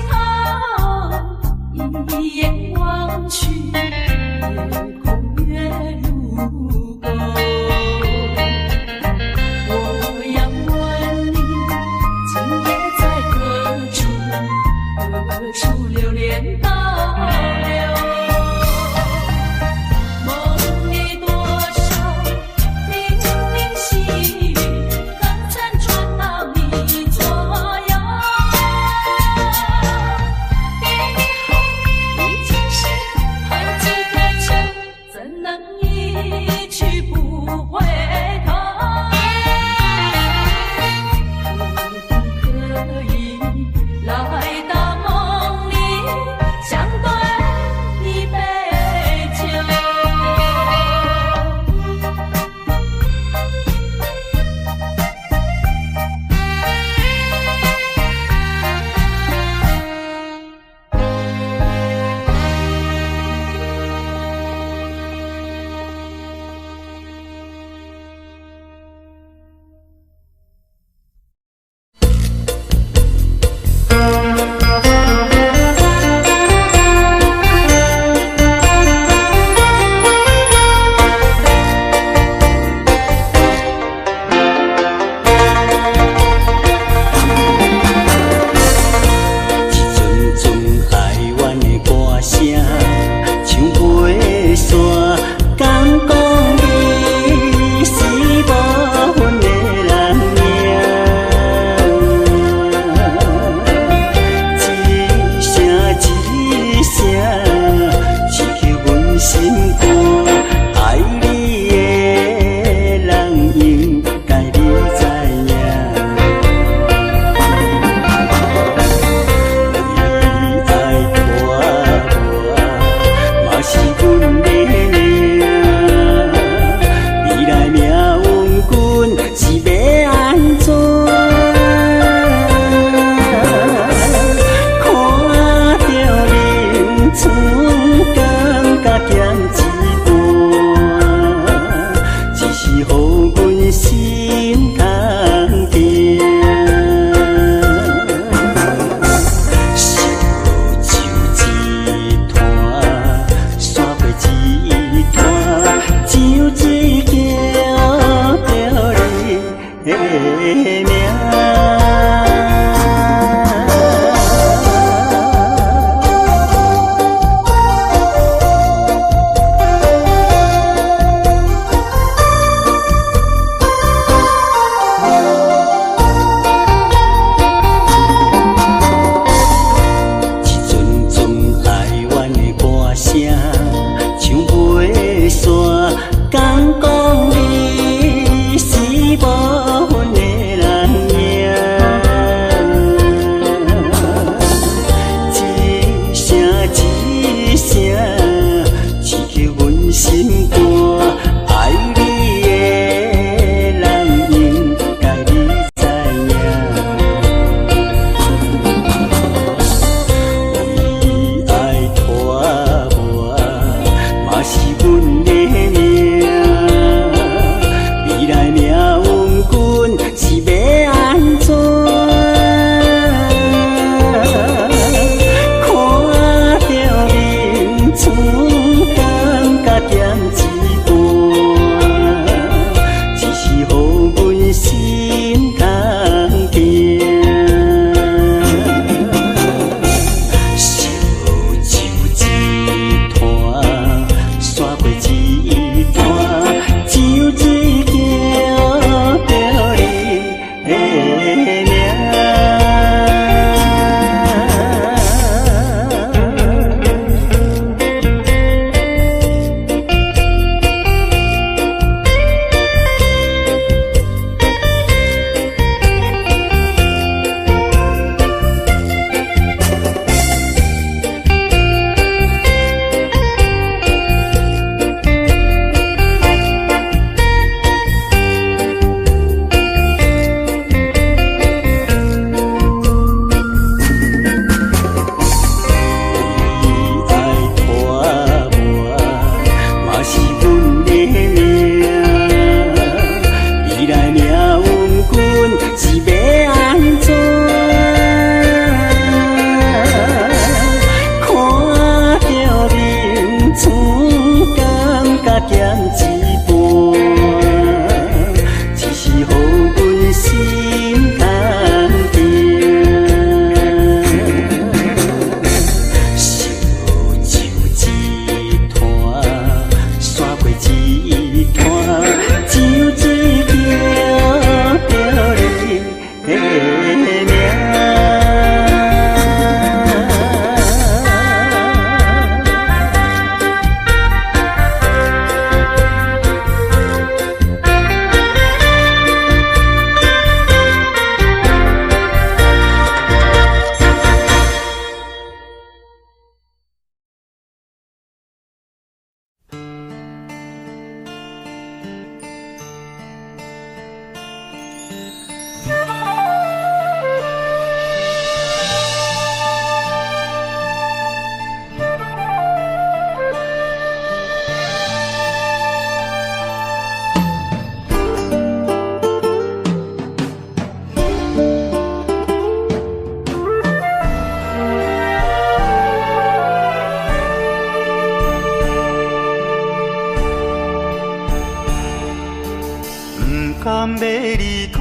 甘要离开，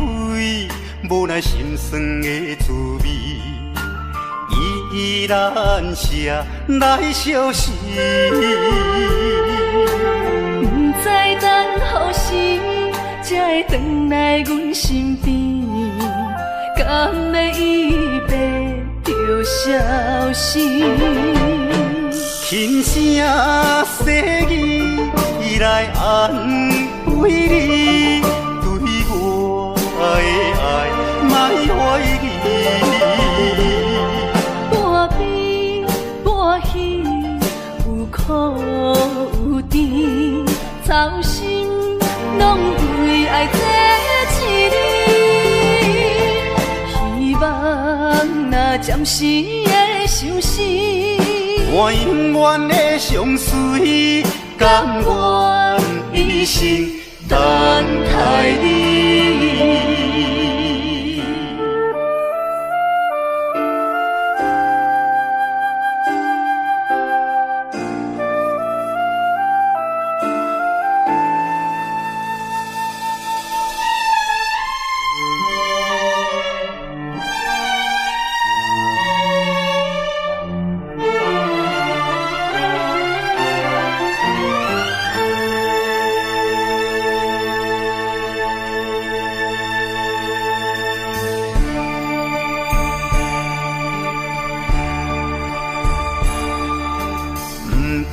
无奈心酸的滋味，依然写来相思。不知等何时才会回来阮身边，甘要伊白着消失。轻声细语来安慰你，对我的爱莫怀疑。半悲半喜，有苦有甜，操心拢为爱这一日，希望若暂时的相思。我永远的相随，甘愿一生等待你。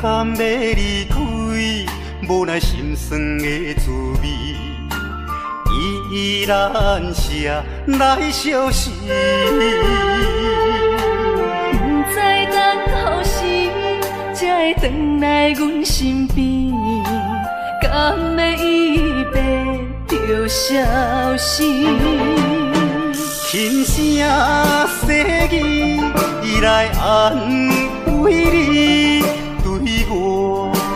甘要离开，无奈心酸的滋味，依然写来相思。不知等何时才会回来阮身边，甘要伊白着消失。轻声细语来安慰你，对我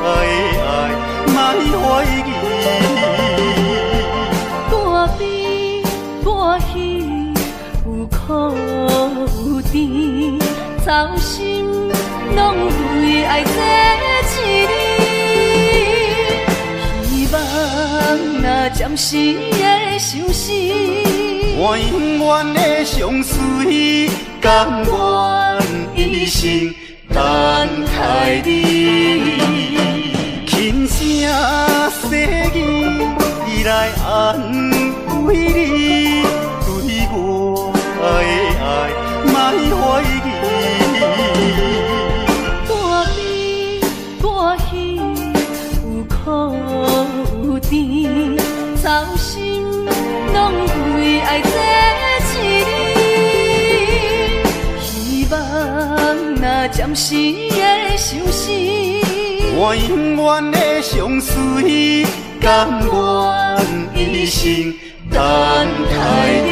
的爱莫怀疑。半悲半喜，有苦有甜，操心拢为爱这一日，希望若暂时的相思。我永远的相随，甘愿一生等待你。轻声细语来安慰你，对我的爱莫怀疑。半悲半喜，有苦有甜，操心拢为爱这一日，希望若暂时的相思。我永远的相随，甘愿一生等待你。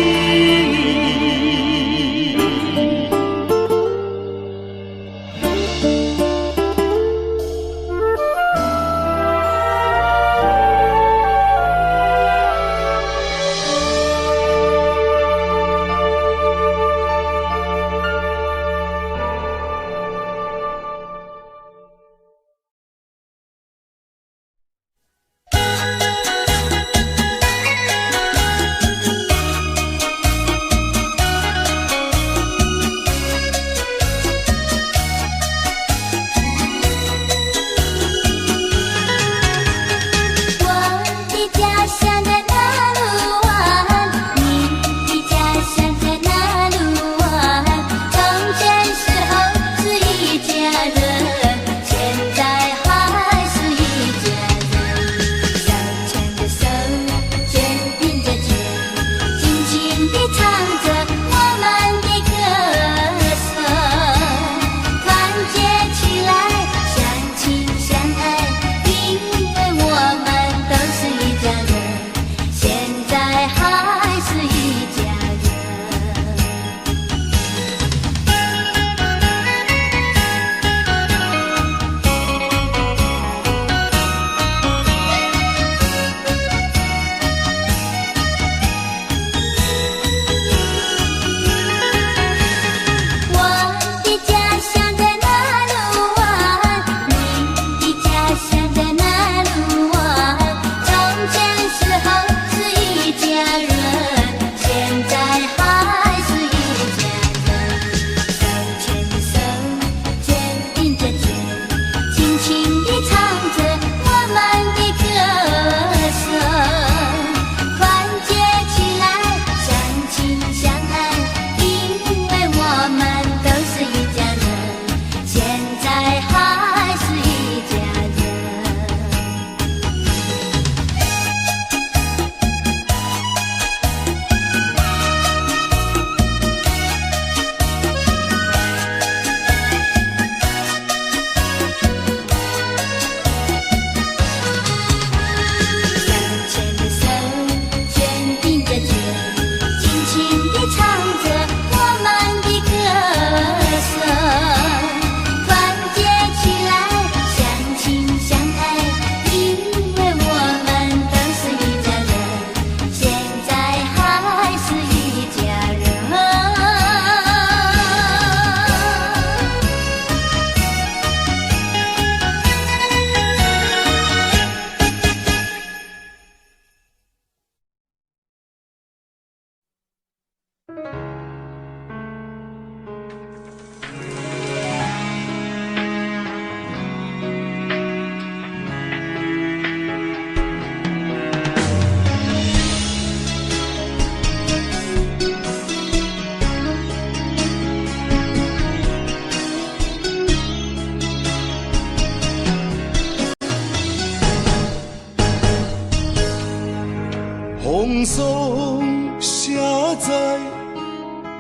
风霜写在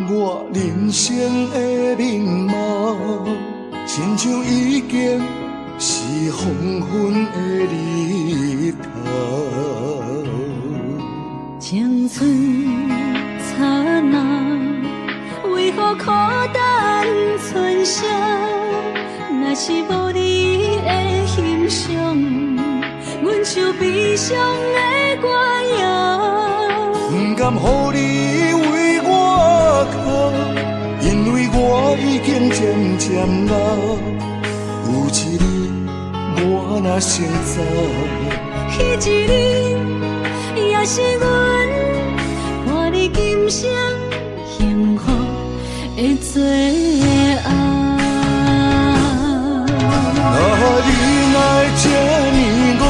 我人生的面貌，亲像已经是黄昏的日头。青春刹那，为何孤单春宵？若是无你的欣赏，阮就悲伤的歌谣。不甘予你为我哭，因为我已经渐渐老。有一日我若先走，彼一日也是阮伴你今生幸福的最后。你来这呢戆，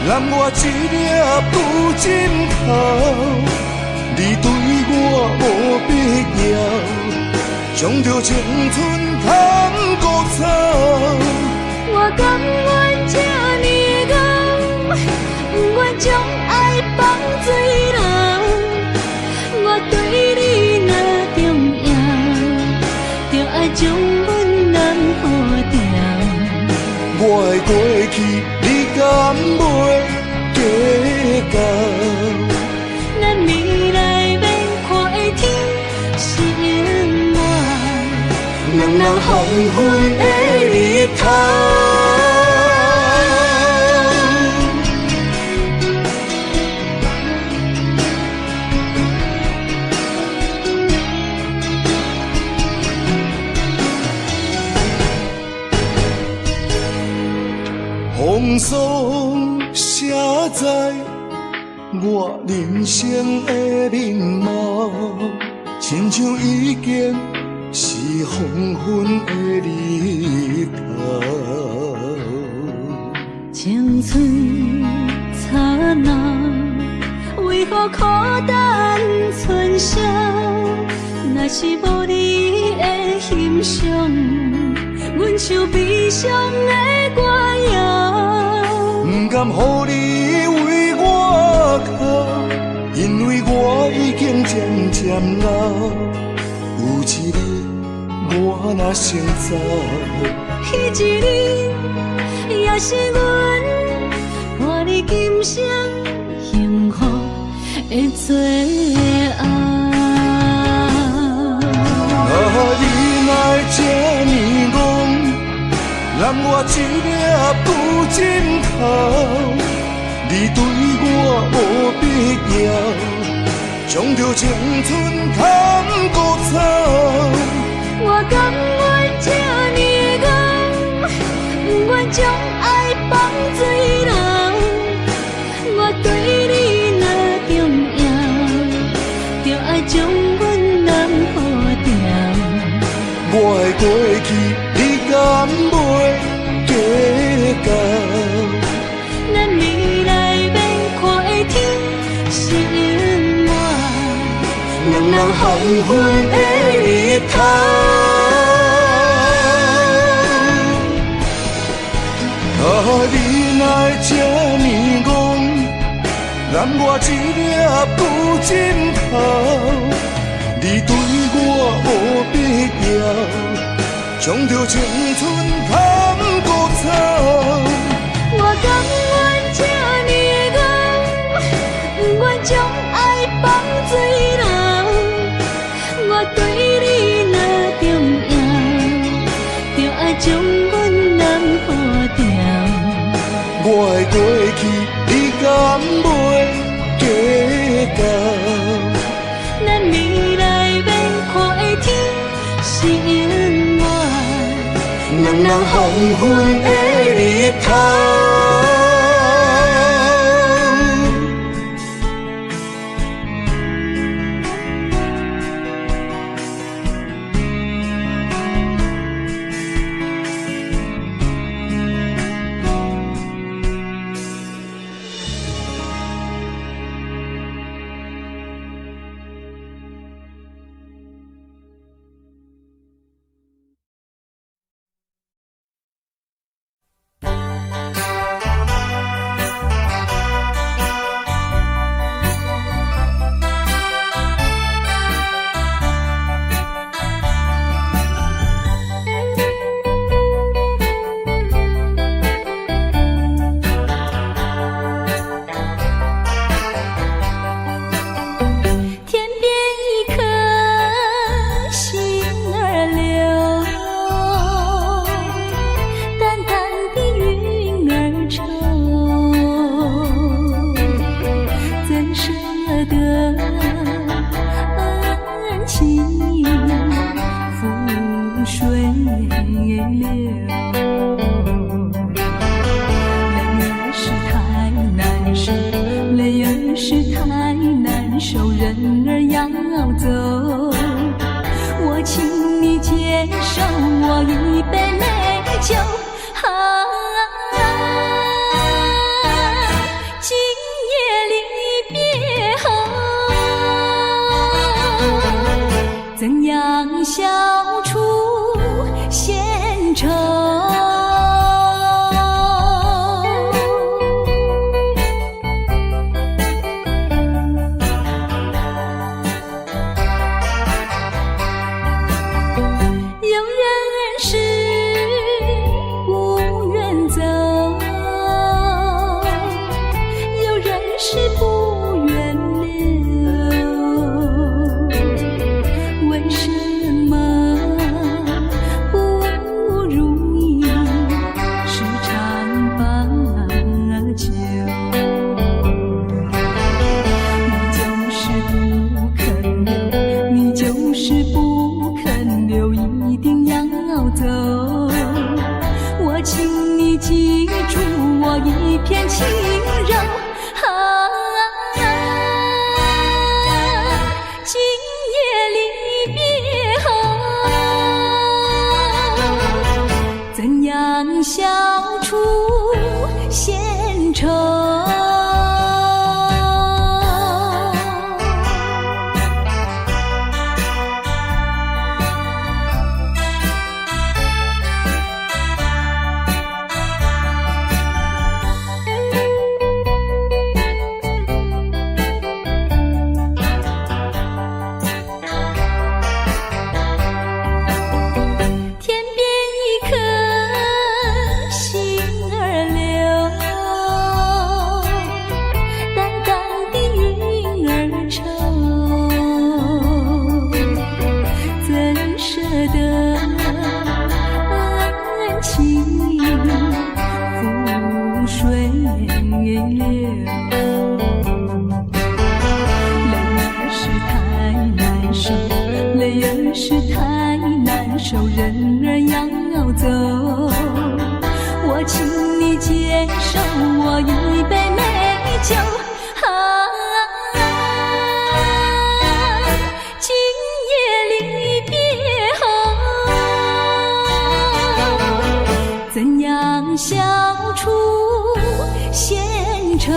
揽我一粒不枕头。你对我无必要，将着青春通孤草。我甘愿这呢戆，不愿将爱放水流。我对你若重要，就爱将阮人破掉。我的过去，你敢袂计较？咱未来要看的天是永远，两人黄昏的日头。风霜写在我人生的面貌，亲像已经是黄昏的日头。青春刹那，为何孤单春宵？若是无你的欣赏，阮像悲伤的歌谣。不甘予你为我哭，因为我已经渐渐老。有一日我若先走，彼一日也是阮伴你今生幸福的最后。你来这呢戆，揽我一粒不枕头。你对我无必要，将着青春通孤草。我甘愿这呢戆，不愿将爱放水流。我对你若重要，就爱将阮人破掉。我的过去，你敢袂计较？咱未来要看的天是永远，两人黄昏的日头。你来这呢戆，揽我一粒不枕头。你对我无必要，将着青春通孤草。我甘愿这呢戆，不愿将爱放水流。我对你若重要，就爱将阮人破掉。我的过去，你敢袂计较？咱未来要看的天是永远，两人黄昏的日头。怎样消除闲愁？有人是不愿走，有人是不愿留，为什么不如意时常帮求？你就是不肯留，一定要走。我请你记住我一片轻柔。今夜离别后，怎样消除闲愁？泪儿是太难受，人儿要走。我请你接受我一杯美酒。今夜离别后，怎样消除闲愁？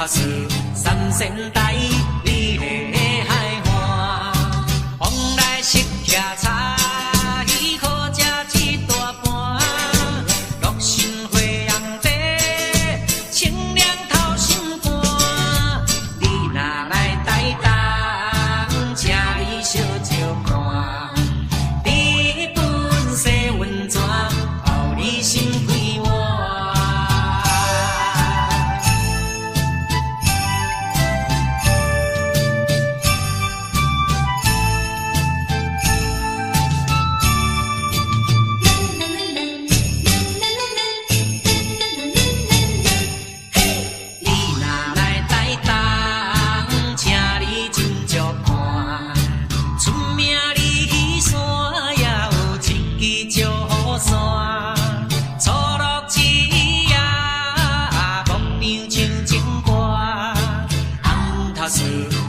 塔寺三仙台，你的海岸，往来食徛茶，喜可食一大盘。乐心花阳茶，清凉透心肝。你若来台东，请你小酒看，日本洗温泉，后你心开换。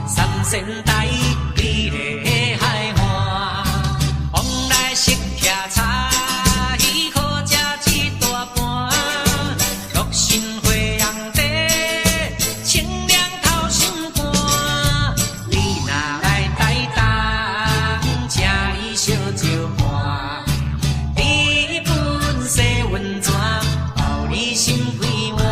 三仙台，你的海岸，往来食徛茶，喜可食一大盘。乐心花阳茶，清凉透心肝。你若来台东，请你小酒看，日本洗温泉，后你心开换。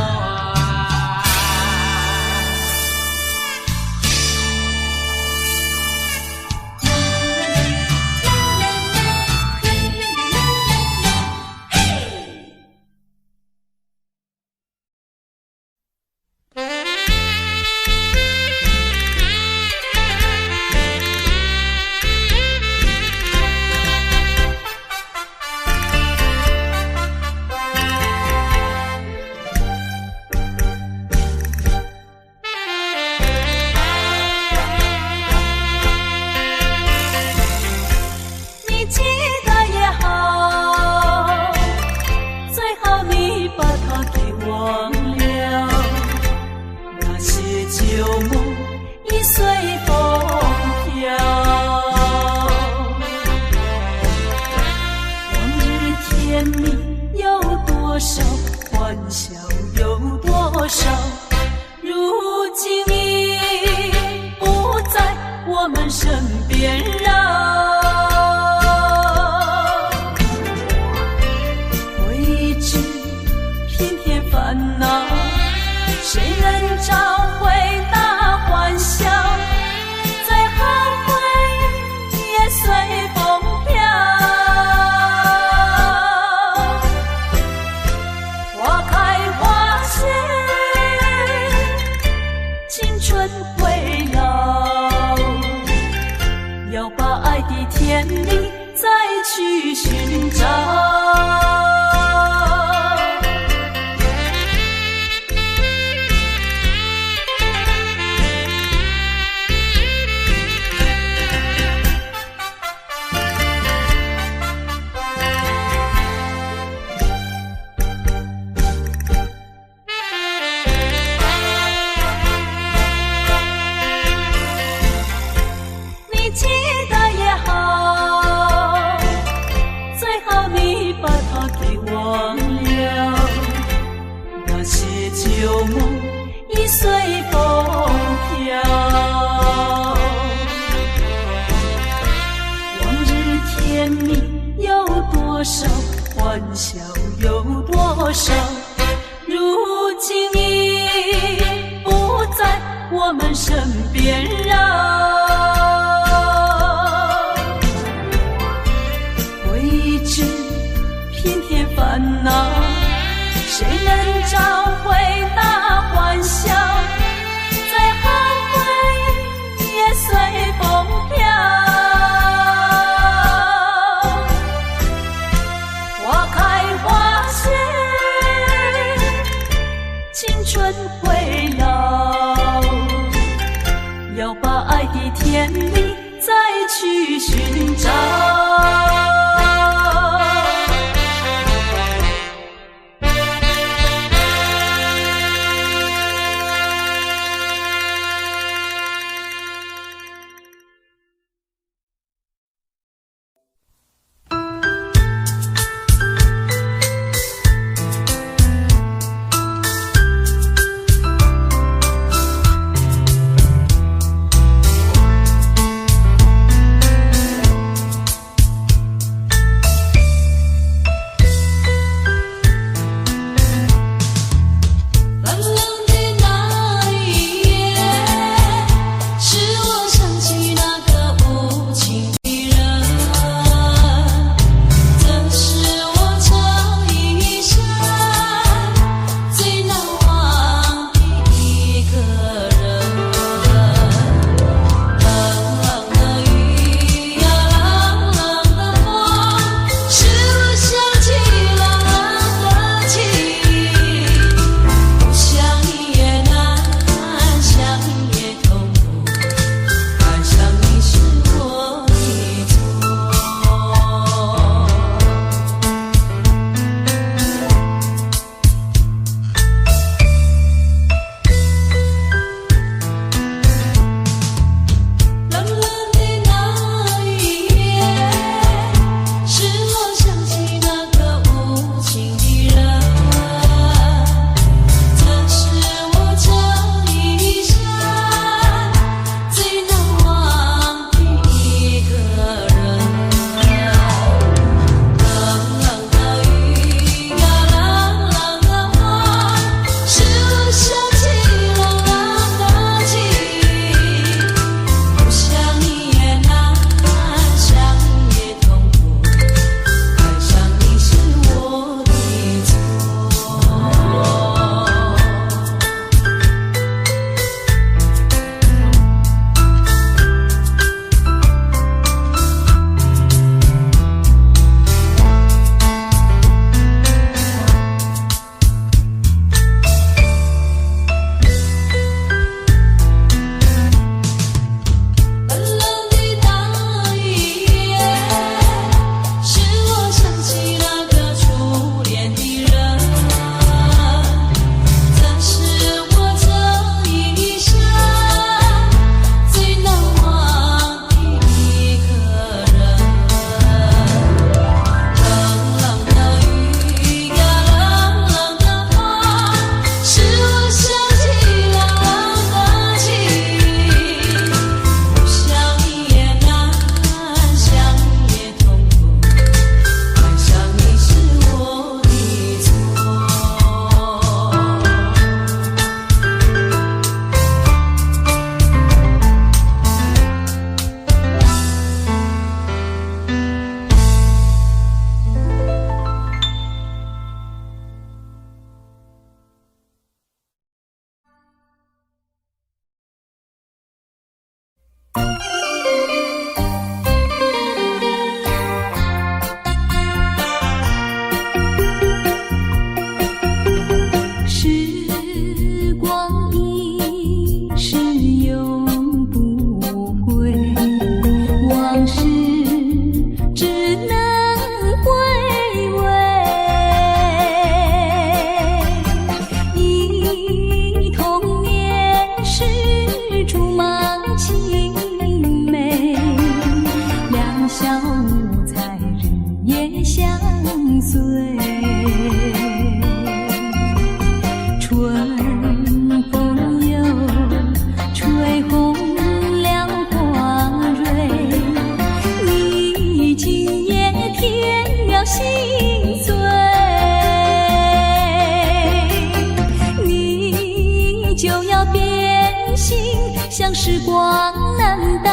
时光难倒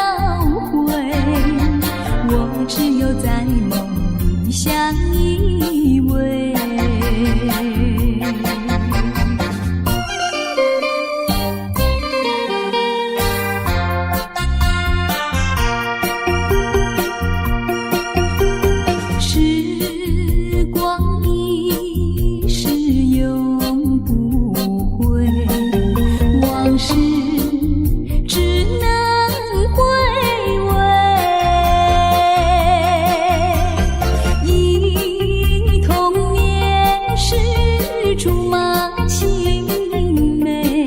回，我只有在梦里相依偎。时光一逝永不回，往事只能回味。忆童年时竹马青梅，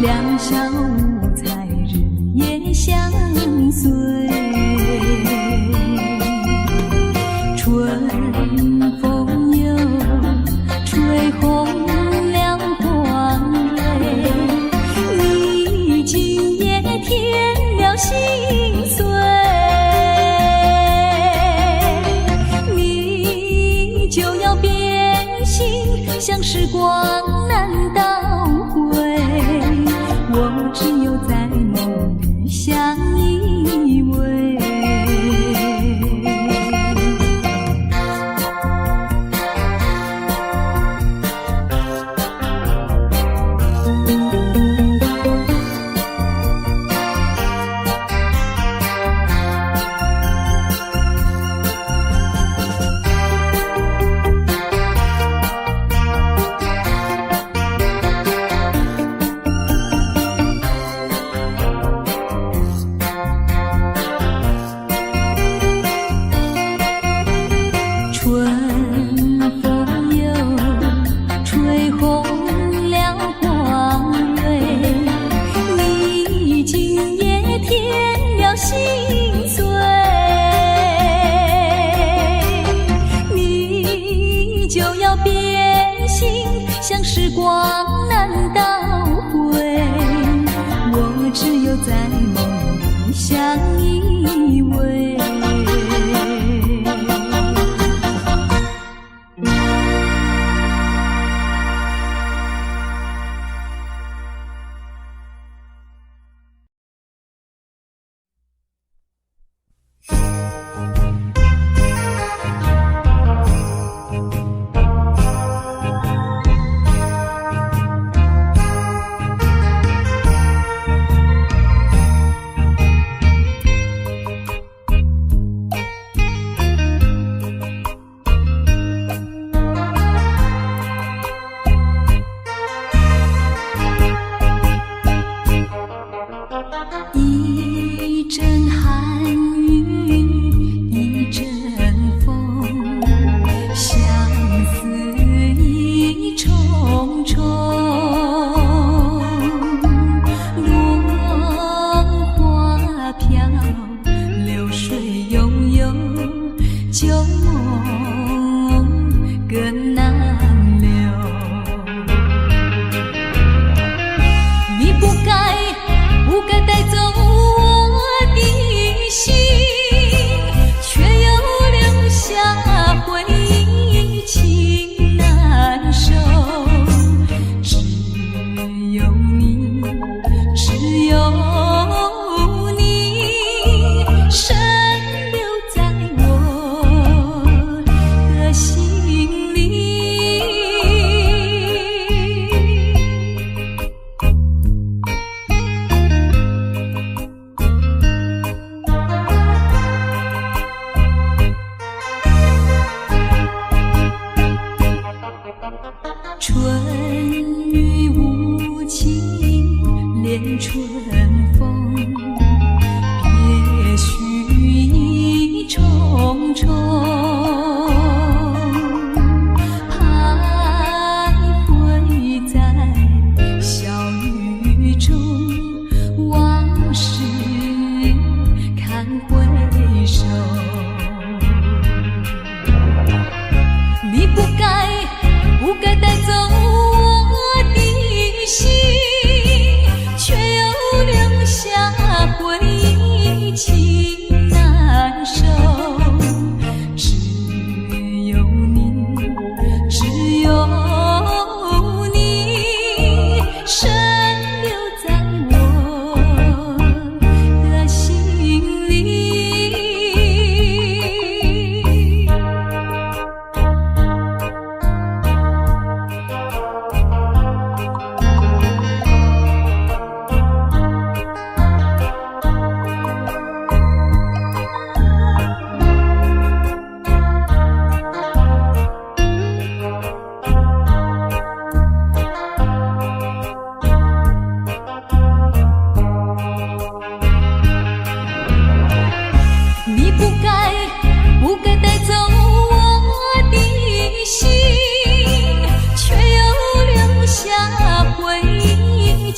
两小无猜日夜相随。春风又吹红了黄蕊，你今夜添了心碎，你就要变心，像时光难倒回，我只有在梦里相依偎。春风又吹红了黄蕊，你今夜添了心碎，你就要变心，像时光难倒回，我只有在梦里相依偎。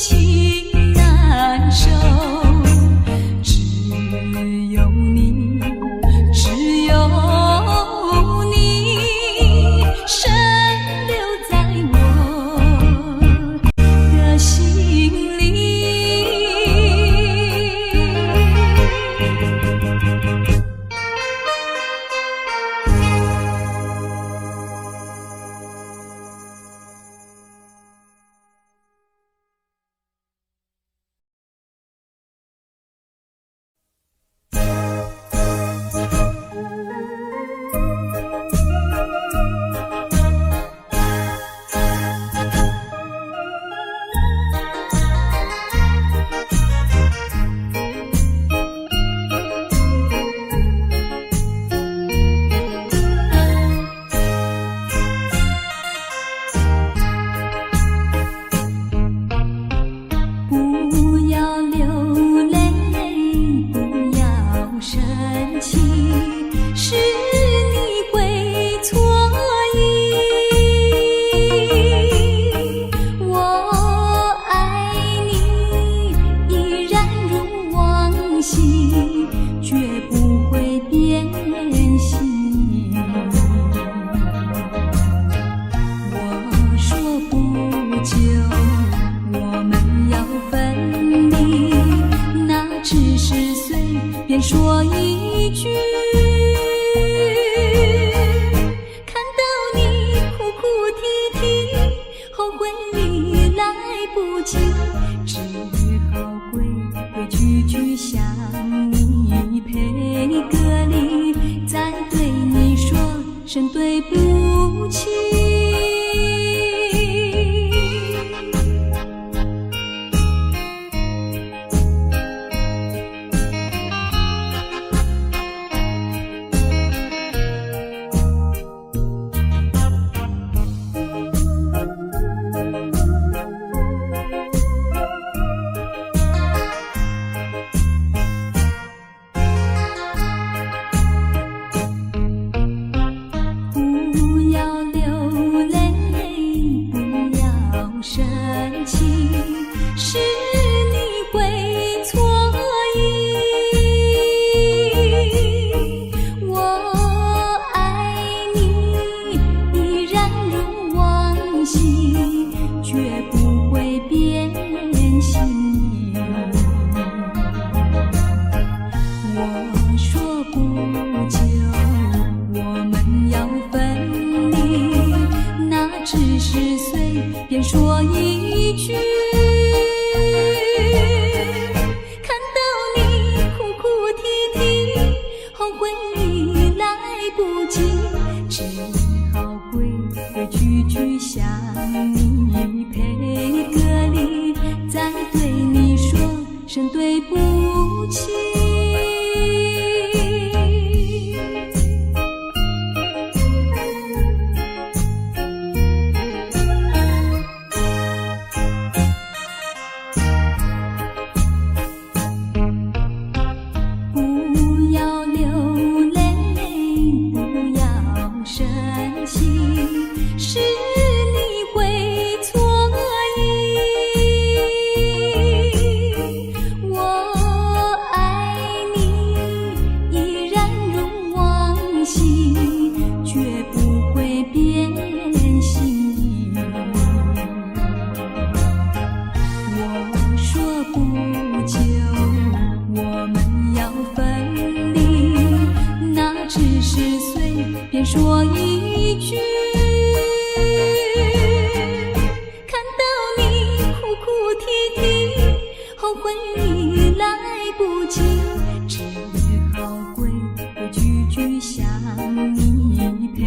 情难收。只有你，只有你，深留在我的心里。不要流泪，不要生气，是你会错意。我爱你，依然如往昔，绝不会变心。我说不久我们要分离，那只是随便说一句。看到你哭哭啼啼，后悔已来不及，只好规规矩矩向你赔个礼，再对你说声对不起。不要流泪，不要生气，是你会错意。我爱你，依然如往昔，绝不会变心。我说不久我们要分离，那只是随便说一句。看到你哭哭啼啼，后悔已来不及，只好规规矩矩向你赔个礼，再对你说声对不起。不要流泪，不要生气，是你会错意。我爱你，依然如往昔，绝不会变心。我说不久我们要分离，那只是随便说一句。看到你哭哭啼啼，后悔已来不及，只好规规矩矩向你赔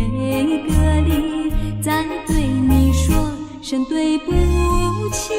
个礼，再对你说声对不起。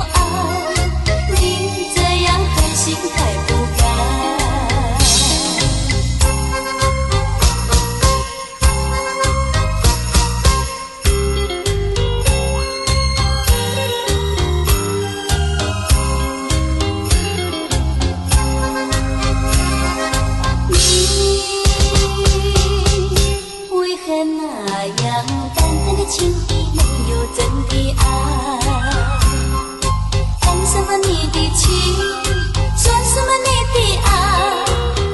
爱，你这样狠心太不该。那样淡淡的情意没有真的爱，谈什么你的情，说什么你的爱，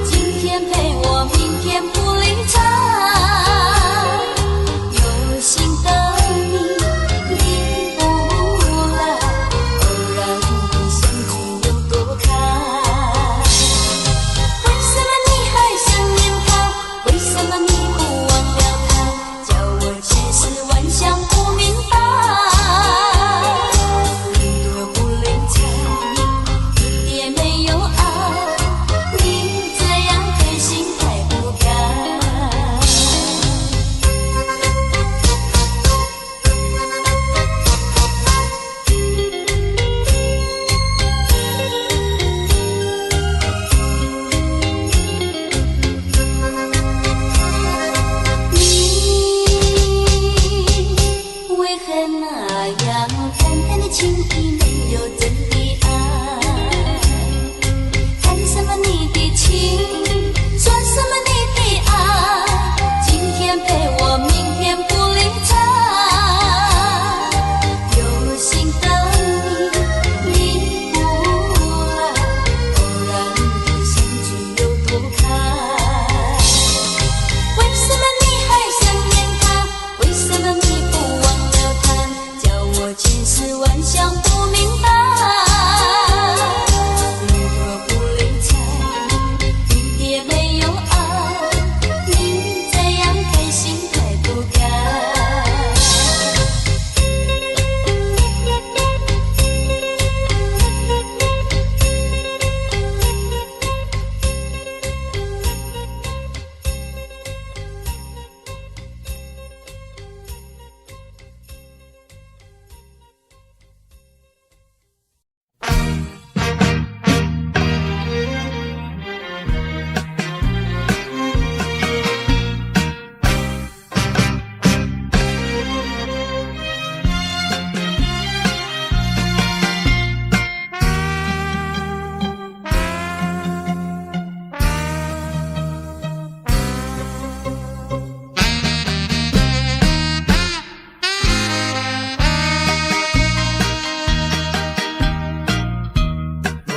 今天陪我，明天不理睬。有心的你，你不来，偶然的相聚有多开？为什么你还想念他？为什么你？想不明白，你多不理睬，一点没有爱，你这样狠心太不该。那样淡淡的情意没有真的爱，谈什么你的情，说什么你的爱，今天陪我，明天不理睬。有心的你，你不来，偶然的相聚有多开？为什么你还想念他？为什么你不忘了他？我千丝万想不明白，你若不理睬，一点没有爱，你这样狠心太不该。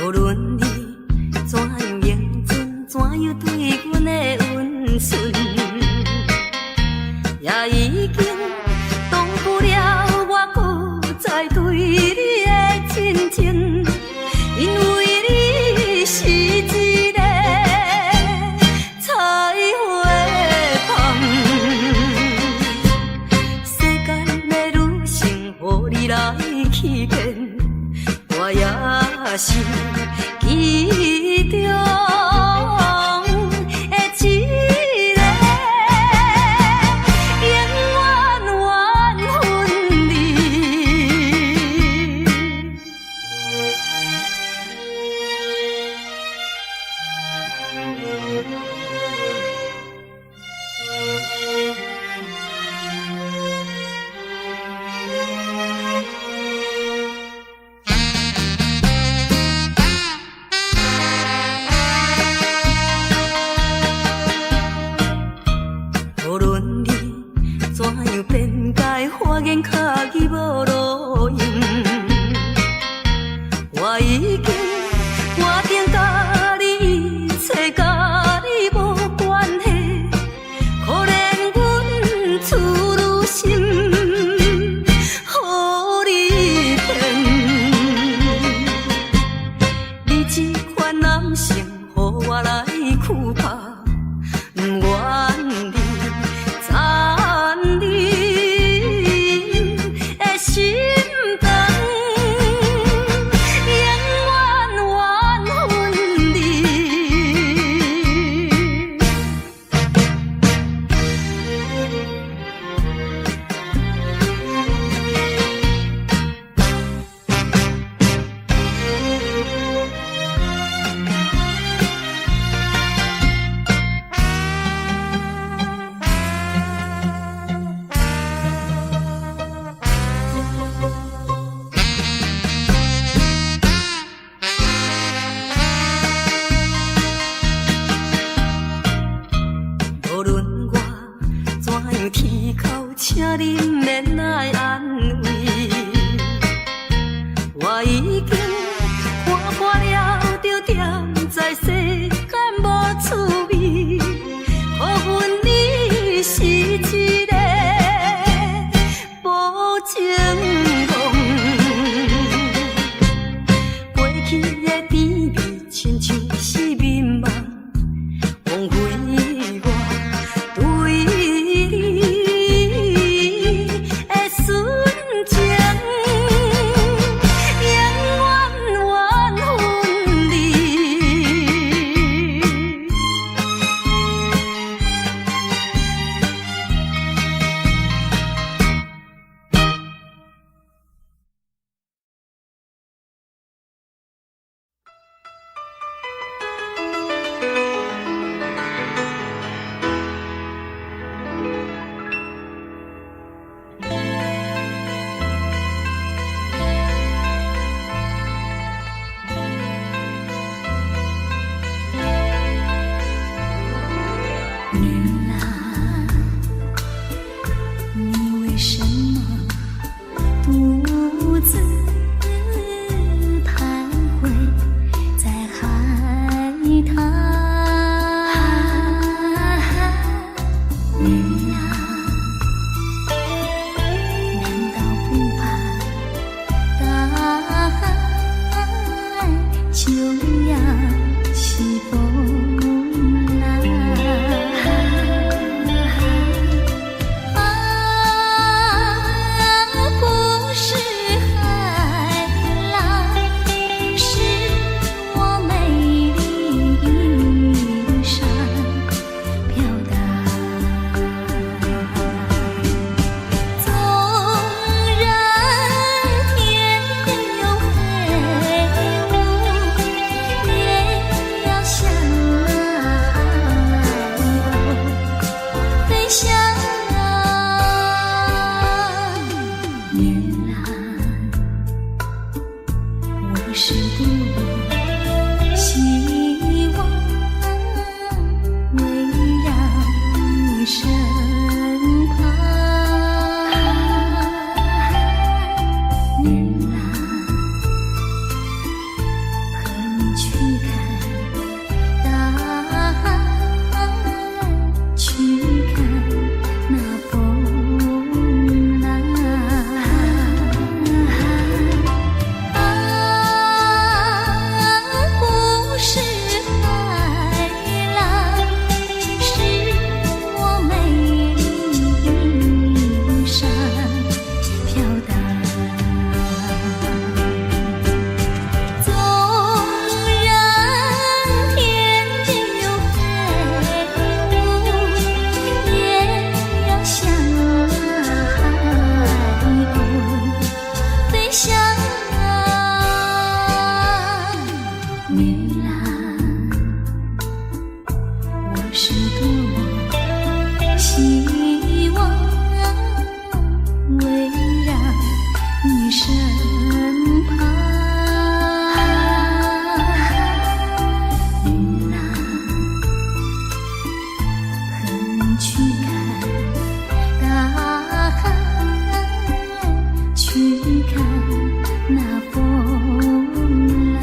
无论你怎样认真，怎样对阮的温顺，也已经挡不了我搁再对你的真情，因为你是一个彩花香，世间的女性，予你来欺骗。我也是其中的一个，永远缘分里。无论你怎样辩解，花言巧语无路用，我已经决定甲你一切，甲你无关系。可怜阮处女心，予你骗。你这款男性，予我来苦怕，不愿你。心肠，永你免来安慰，我已经看破了，就踮在世间无趣味，可恨你是一个无情梦，过去的甜蜜亲像是眠梦，枉费我对你的纯情，永远缘分离。你为什么独自徘徊在海滩？女郎，难道不怕大海就要起风浪？不是海浪，是我美丽衣裳飘荡。纵然天有黑雾，也要向飞翔。女郎，我是多么希望围绕你身旁。女郎，和你去看大海，去看那风浪。不是海浪，是我美丽衣裳飘荡。纵然天有黑雾，也要向海鸥飞翔。女郎，我是多么希望围绕你身旁。女郎，和你去看大海，去看那风浪。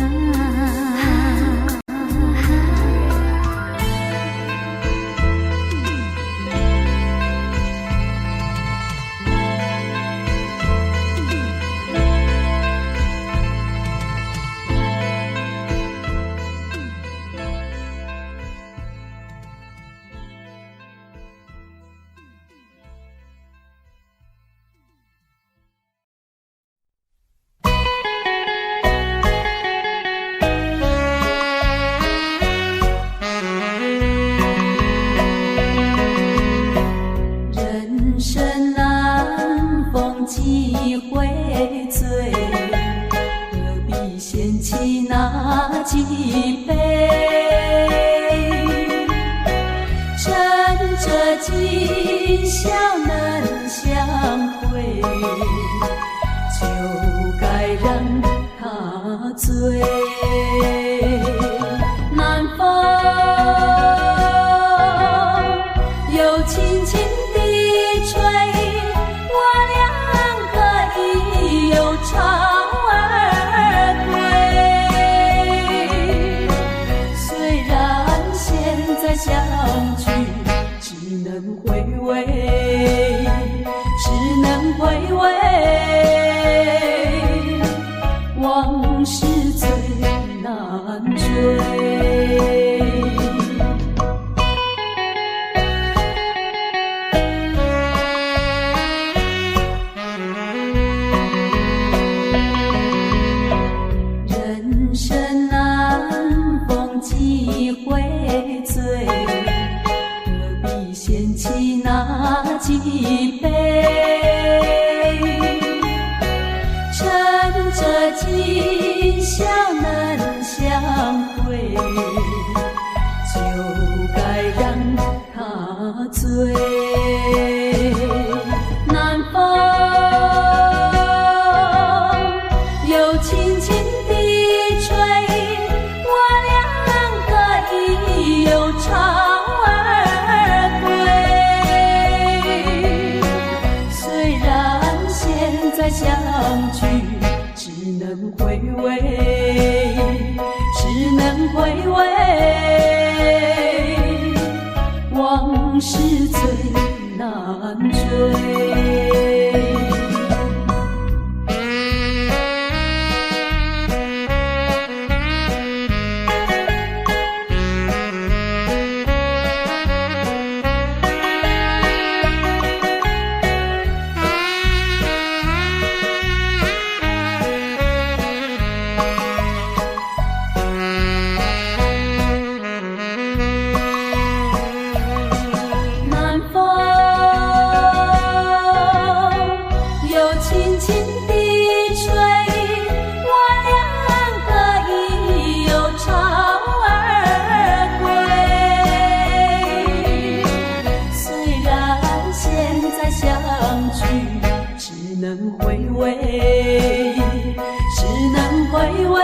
人生难逢几回醉，何必嫌弃那几杯？趁着今宵能相会，就该让他醉。南方有轻轻地吹，往事最难追。人生难逢几回醉，何必嫌弃那几杯？趁着今宵能相会，就该让他醉。南风又轻轻地吹，我两个已有巢而归。虽然现在相聚只能回味，只能回味，往事最难追。南风又轻轻地吹，我两个已有巢而归。虽然现在相聚只能回味，只能回味，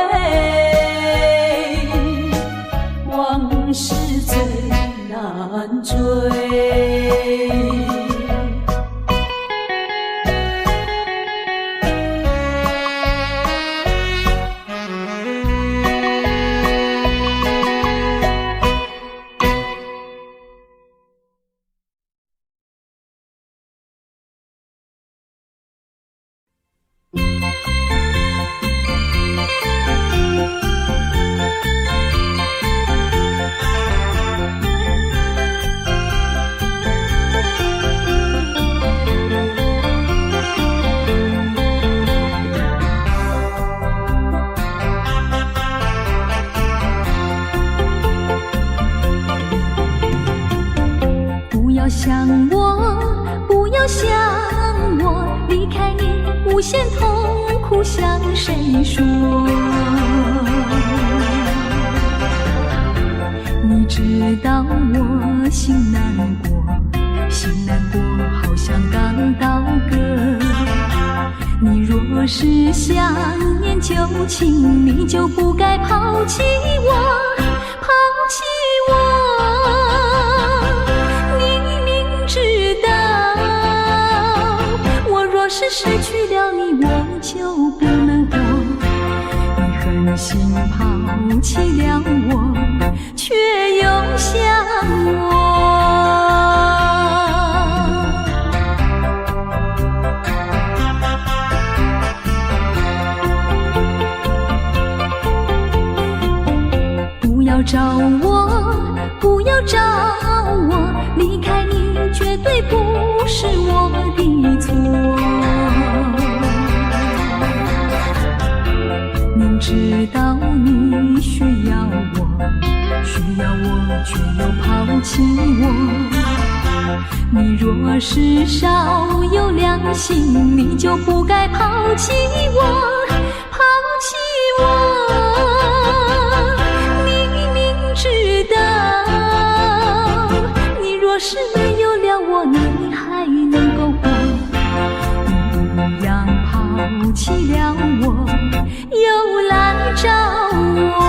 往事最难追。不要想我，不要想我，离开你无限痛苦向谁说？你知道我心难过，心难过好像刚到歌。你若是想念旧情，你就不该抛弃我，抛弃我。知道我若是失去了你，我就不能活。你狠心抛弃了我，却又想我。不要找我，不要找我，离开你绝对不是我的错。明知道你需要我，却又抛弃我。你若是少有良心，你就不该抛弃我，抛弃我。你明知道你若是没有了我，你还能够活。你一样抛弃了我，又来找我。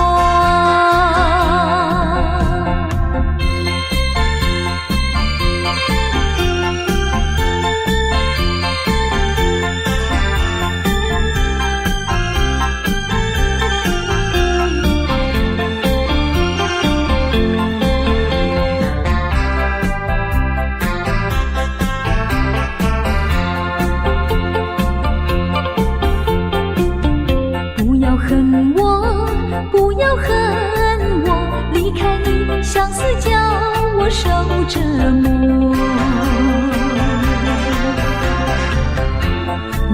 不要恨折磨。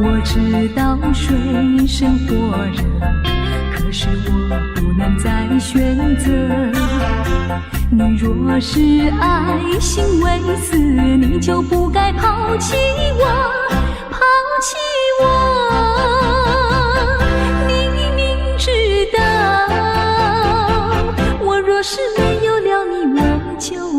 我知道水深火热，可是我不能再选择。你若是爱心为死，你就不该抛弃我，抛弃我。你明知道，我若是没有了你，我就